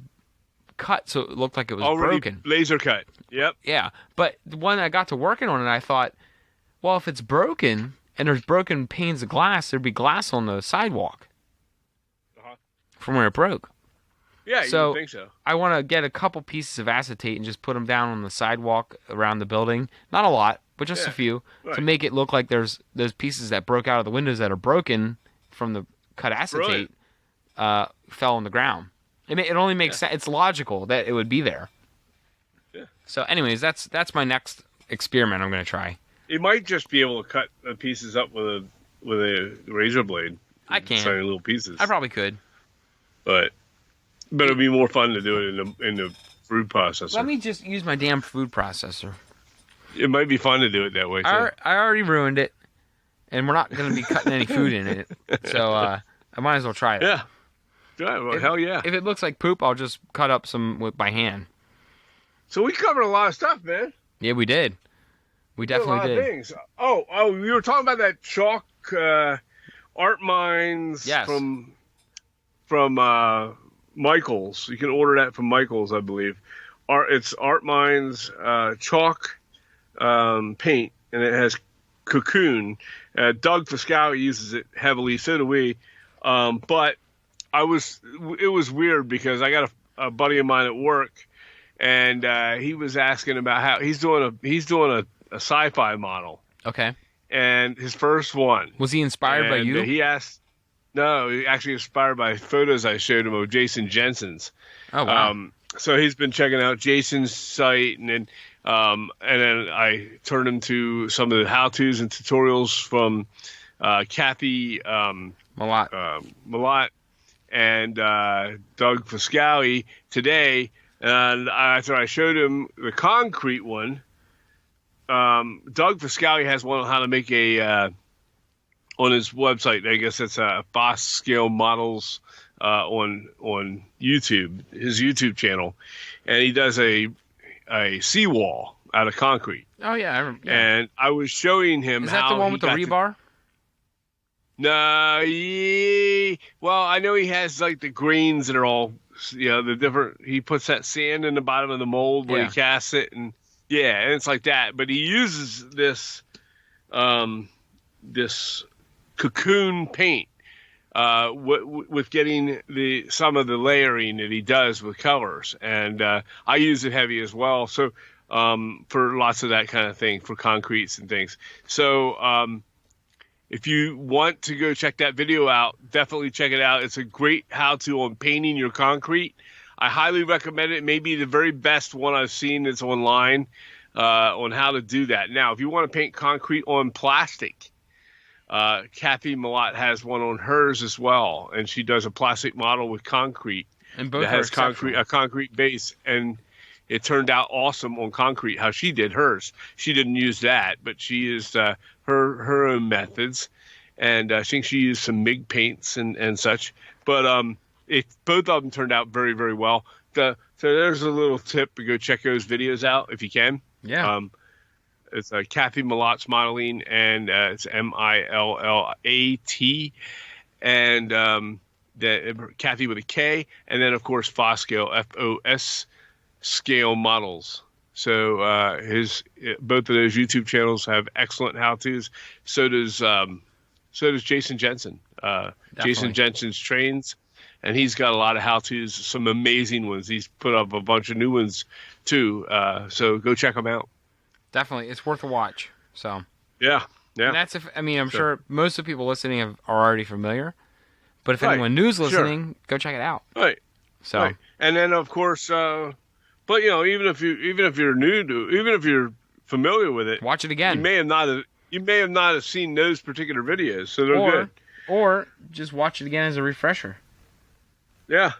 Speaker 1: cut, so it looked like it was
Speaker 2: already
Speaker 1: broken.
Speaker 2: Laser cut. Yep.
Speaker 1: Yeah, but when I got to working on it, I thought, well, if it's broken and there's broken panes of glass, there'd be glass on the sidewalk from where it broke.
Speaker 2: Yeah,
Speaker 1: so
Speaker 2: you think so.
Speaker 1: I want to get a couple pieces of acetate and just put them down on the sidewalk around the building. Not a lot, but just a few to make it look like there's those pieces that broke out of the windows that are broken from the cut acetate fell on the ground. It only makes sense. It's logical that it would be there. Yeah. So, anyways, that's my next experiment I'm going to try.
Speaker 2: You might just be able to cut the pieces up with a razor blade.
Speaker 1: I can.
Speaker 2: Tiny little pieces.
Speaker 1: I probably could.
Speaker 2: But it'd be more fun to do it in the food processor.
Speaker 1: Let me just use my damn food processor.
Speaker 2: It might be fun to do it that way, too.
Speaker 1: I already ruined it, and we're not going to be cutting any food in it. So I might as well try it.
Speaker 2: Yeah. Well, hell yeah.
Speaker 1: If it looks like poop, I'll just cut up some by hand.
Speaker 2: So we covered a lot of stuff, man.
Speaker 1: Yeah, we did. We definitely did.
Speaker 2: A lot of things. Oh, you were talking about that chalk art mines from Michaels. You can order that from Michaels, I believe. It's Art Mines chalk paint, and it has Cocoon. Doug Fiscali uses it heavily, so do we. But it was weird because I got a buddy of mine at work, and he was asking about how he's doing a sci-fi model.
Speaker 1: Okay.
Speaker 2: And his first one.
Speaker 1: Was he inspired by you?
Speaker 2: He asked. No, he actually inspired by photos I showed him of Jason Jensen's.
Speaker 1: Oh wow!
Speaker 2: So he's been checking out Jason's site, and then I turned him to some of the how-tos and tutorials from Kathy Malott and Doug Fiscali today. And after I showed him the concrete one, Doug Fiscali has one on how to make on his website. I guess it's Boss Scale Models on YouTube, his YouTube channel, and he does a seawall out of concrete.
Speaker 1: Oh yeah.
Speaker 2: And I was showing him
Speaker 1: Is that the one with the rebar?
Speaker 2: No, well, I know he has like the grains that are all, the different. He puts that sand in the bottom of the mold when he casts it, and it's like that. But he uses this Cocoon paint with getting some of the layering that he does with colors, and I use it heavy as well. So for lots of that kind of thing, for concretes and things. So if you want to go check that video out, definitely check it out. It's a great how-to on painting your concrete. I highly recommend it. It may be the very best one I've seen that's online on how to do that. Now, if you want to paint concrete on plastic, Kathy Malott has one on hers as well, and she does a plastic model with concrete
Speaker 1: and both
Speaker 2: that has a concrete base, and it turned out awesome on concrete how she did hers. She didn't use that, but she used her own methods, and I think she used some MIG paints and such. But both of them turned out very, very well. So there's a little tip to go check those videos out if you can.
Speaker 1: Yeah.
Speaker 2: It's Kathy Malott's modeling, and it's Millat. And Kathy with a K, and then of course Foscale, FOS Scale Models. So both of those YouTube channels have excellent how-tos. So does Jason Jensen. Jason Jensen's trains, and he's got a lot of how-tos, some amazing ones. He's put up a bunch of new ones too. So go check them out.
Speaker 1: Definitely, it's worth a watch. So
Speaker 2: yeah.
Speaker 1: And that's I'm sure most of the people listening are already familiar, but if anyone new's listening, go check it out.
Speaker 2: Right.
Speaker 1: So
Speaker 2: right. And then of course, but even if you're familiar with it,
Speaker 1: watch it again.
Speaker 2: You may have not seen those particular videos, so they're good.
Speaker 1: Or just watch it again as a refresher.
Speaker 2: Yeah.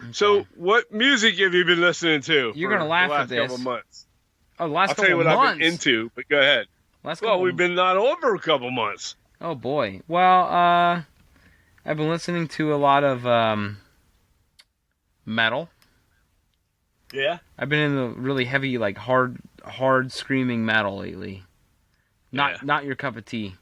Speaker 2: Okay. So, what music have you been listening to?
Speaker 1: You're gonna laugh at this.
Speaker 2: Couple months.
Speaker 1: Oh, last
Speaker 2: I'll
Speaker 1: couple
Speaker 2: tell you what
Speaker 1: months.
Speaker 2: I've been into, but go ahead. We've been not over a couple months.
Speaker 1: Oh boy. Well, I've been listening to a lot of metal.
Speaker 2: Yeah.
Speaker 1: I've been in the really heavy, like hard screaming metal lately. Not your cup of tea.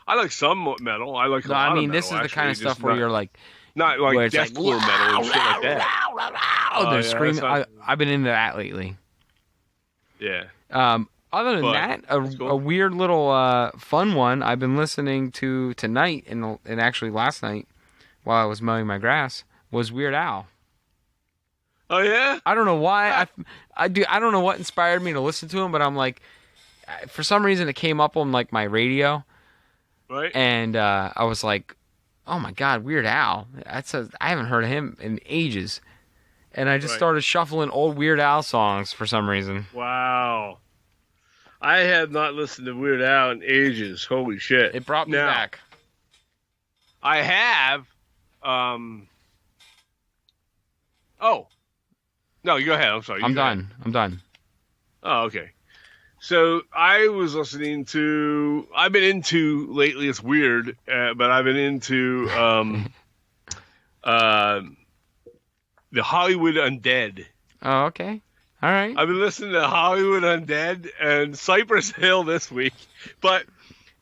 Speaker 2: I like some metal. I like a lot of metal.
Speaker 1: This is the kind of stuff where you're like,
Speaker 2: not like deathcore metal and shit like that.
Speaker 1: Oh, they're screaming. I've been into that lately.
Speaker 2: Yeah.
Speaker 1: Other than that, a weird little fun one I've been listening to tonight and actually last night while I was mowing my grass was Weird Al.
Speaker 2: Oh yeah?
Speaker 1: I don't know why. I don't know what inspired me to listen to him, but I'm like, for some reason it came up on like my radio.
Speaker 2: Right.
Speaker 1: And I was like, oh my God, Weird Al. I haven't heard of him in ages. And I just started shuffling old Weird Al songs for some reason.
Speaker 2: Wow. I have not listened to Weird Al in ages. Holy shit.
Speaker 1: It brought me back.
Speaker 2: I have. Oh. No, you go ahead. I'm sorry.
Speaker 1: I'm done.
Speaker 2: Oh, okay. So I was listening to. I've been into lately. It's weird, but I've been into the Hollywood Undead.
Speaker 1: Oh, okay. All right.
Speaker 2: I've been listening to Hollywood Undead and Cypress Hill this week, but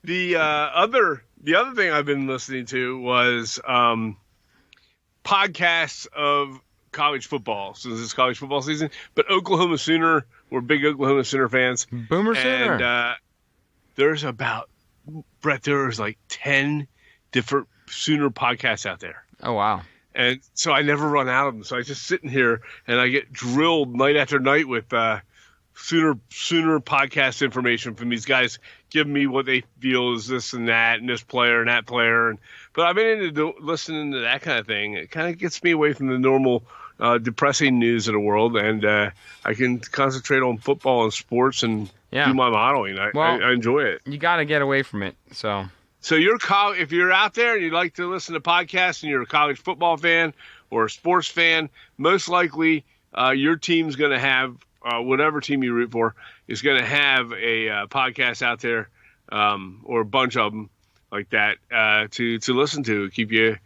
Speaker 2: the other thing I've been listening to was podcasts of college football, since it's college football season. But Oklahoma Sooner, we're big Oklahoma Sooner fans.
Speaker 1: Boomer Sooner.
Speaker 2: And there's like 10 different Sooner podcasts out there.
Speaker 1: Oh, wow.
Speaker 2: And so I never run out of them. So I just sitting here and I get drilled night after night with Sooner podcast information from these guys, giving me what they feel is this and that and this player and that player. But I've been into listening to that kind of thing. It kind of gets me away from the normal depressing news of the world, and I can concentrate on football and sports and do my modeling. I enjoy it.
Speaker 1: You got to get away from it. So
Speaker 2: if you're out there and you'd like to listen to podcasts and you're a college football fan or a sports fan, most likely your team's going to have, whatever team you root for, is going to have a podcast out there or a bunch of them like that to listen to, keep you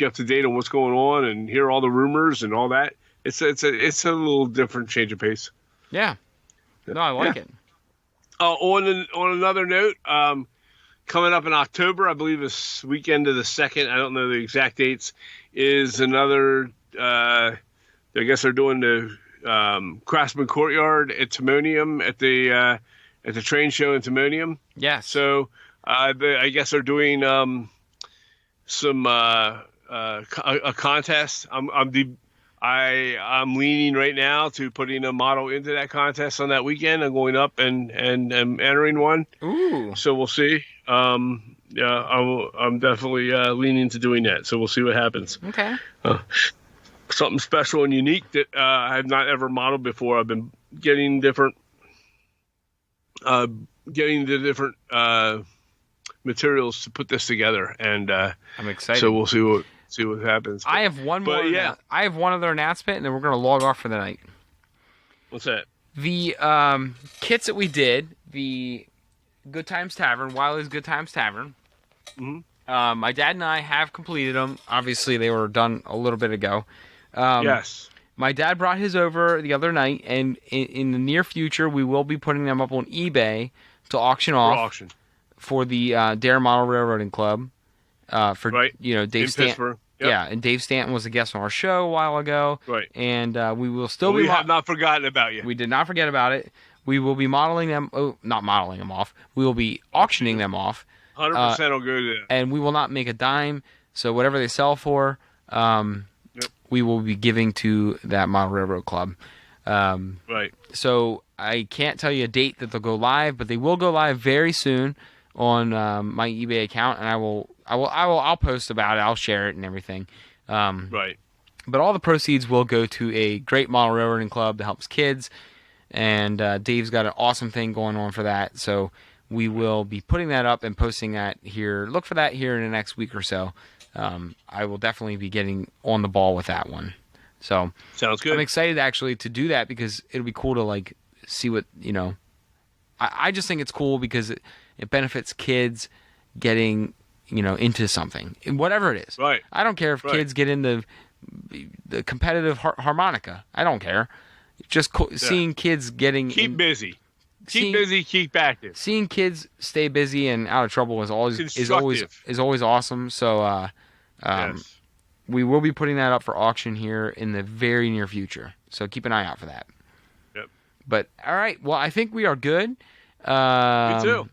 Speaker 2: up to date on what's going on and hear all the rumors and all that. It's a little different change of pace.
Speaker 1: Yeah. No, I like it.
Speaker 2: On another note, coming up in October, I believe this weekend of the 2nd, I don't know the exact dates, is another, I guess they're doing the Craftsman Courtyard at Timonium at the train show in Timonium.
Speaker 1: Yeah.
Speaker 2: So I guess they're doing a contest. I'm leaning right now to putting a model into that contest on that weekend. I'm going up and entering one.
Speaker 1: Ooh.
Speaker 2: So we'll see. I'm definitely leaning to doing that. So we'll see what happens.
Speaker 1: Okay.
Speaker 2: Something special and unique that I have not ever modeled before. I've been getting the different materials to put this together, and
Speaker 1: I'm excited.
Speaker 2: So we'll see what happens.
Speaker 1: I have one more. Yeah. I have one other announcement, and then we're going to log off for the night.
Speaker 2: What's that?
Speaker 1: The kits that we did, the Good Times Tavern, Wiley's Good Times Tavern.
Speaker 2: Mm-hmm.
Speaker 1: My dad and I have completed them. Obviously, they were done a little bit ago.
Speaker 2: Yes.
Speaker 1: My dad brought his over the other night, and in the near future, we will be putting them up on eBay to auction off for the Dare Model Railroading Club. for
Speaker 2: right.
Speaker 1: Dave
Speaker 2: In
Speaker 1: Stanton.
Speaker 2: Pittsburgh. Yep.
Speaker 1: Yeah, and Dave Stanton was a guest on our show a while ago.
Speaker 2: Right.
Speaker 1: And we will still
Speaker 2: Well,
Speaker 1: be.
Speaker 2: we have not forgotten about you.
Speaker 1: We did not forget about it. We will be modeling them. Oh, not modeling them off. We will be auctioning them off.
Speaker 2: 100% will go to that.
Speaker 1: And we will not make a dime. So whatever they sell for, we will be giving to that Model Railroad Club.
Speaker 2: Right.
Speaker 1: So I can't tell you a date that they'll go live, but they will go live very soon on my eBay account, and I'll post about it. I'll share it and everything.
Speaker 2: Right.
Speaker 1: But all the proceeds will go to a great model railroading club that helps kids, and Dave's got an awesome thing going on for that. So we will be putting that up and posting that here. Look for that here in the next week or so. I will definitely be getting on the ball with that one. So
Speaker 2: sounds good.
Speaker 1: I'm excited actually to do that because it'll be cool to like see what I just think it's cool because it benefits kids getting into something, whatever it is.
Speaker 2: Right.
Speaker 1: I don't care if kids get into the competitive harmonica. I don't care. Just seeing kids getting
Speaker 2: busy. Keep busy, keep active.
Speaker 1: Seeing kids stay busy and out of trouble is always awesome. So
Speaker 2: yes.
Speaker 1: We will be putting that up for auction here in the very near future. So keep an eye out for that.
Speaker 2: Yep.
Speaker 1: But all right, well I think we are good.
Speaker 2: Me too.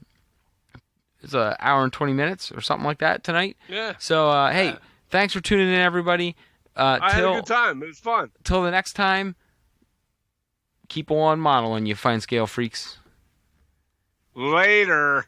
Speaker 1: It's an hour and 20 minutes or something like that tonight.
Speaker 2: Yeah.
Speaker 1: So hey, thanks for tuning in, everybody.
Speaker 2: I had a good time. It was fun.
Speaker 1: Till the next time, keep on modeling, you fine scale freaks.
Speaker 2: Later.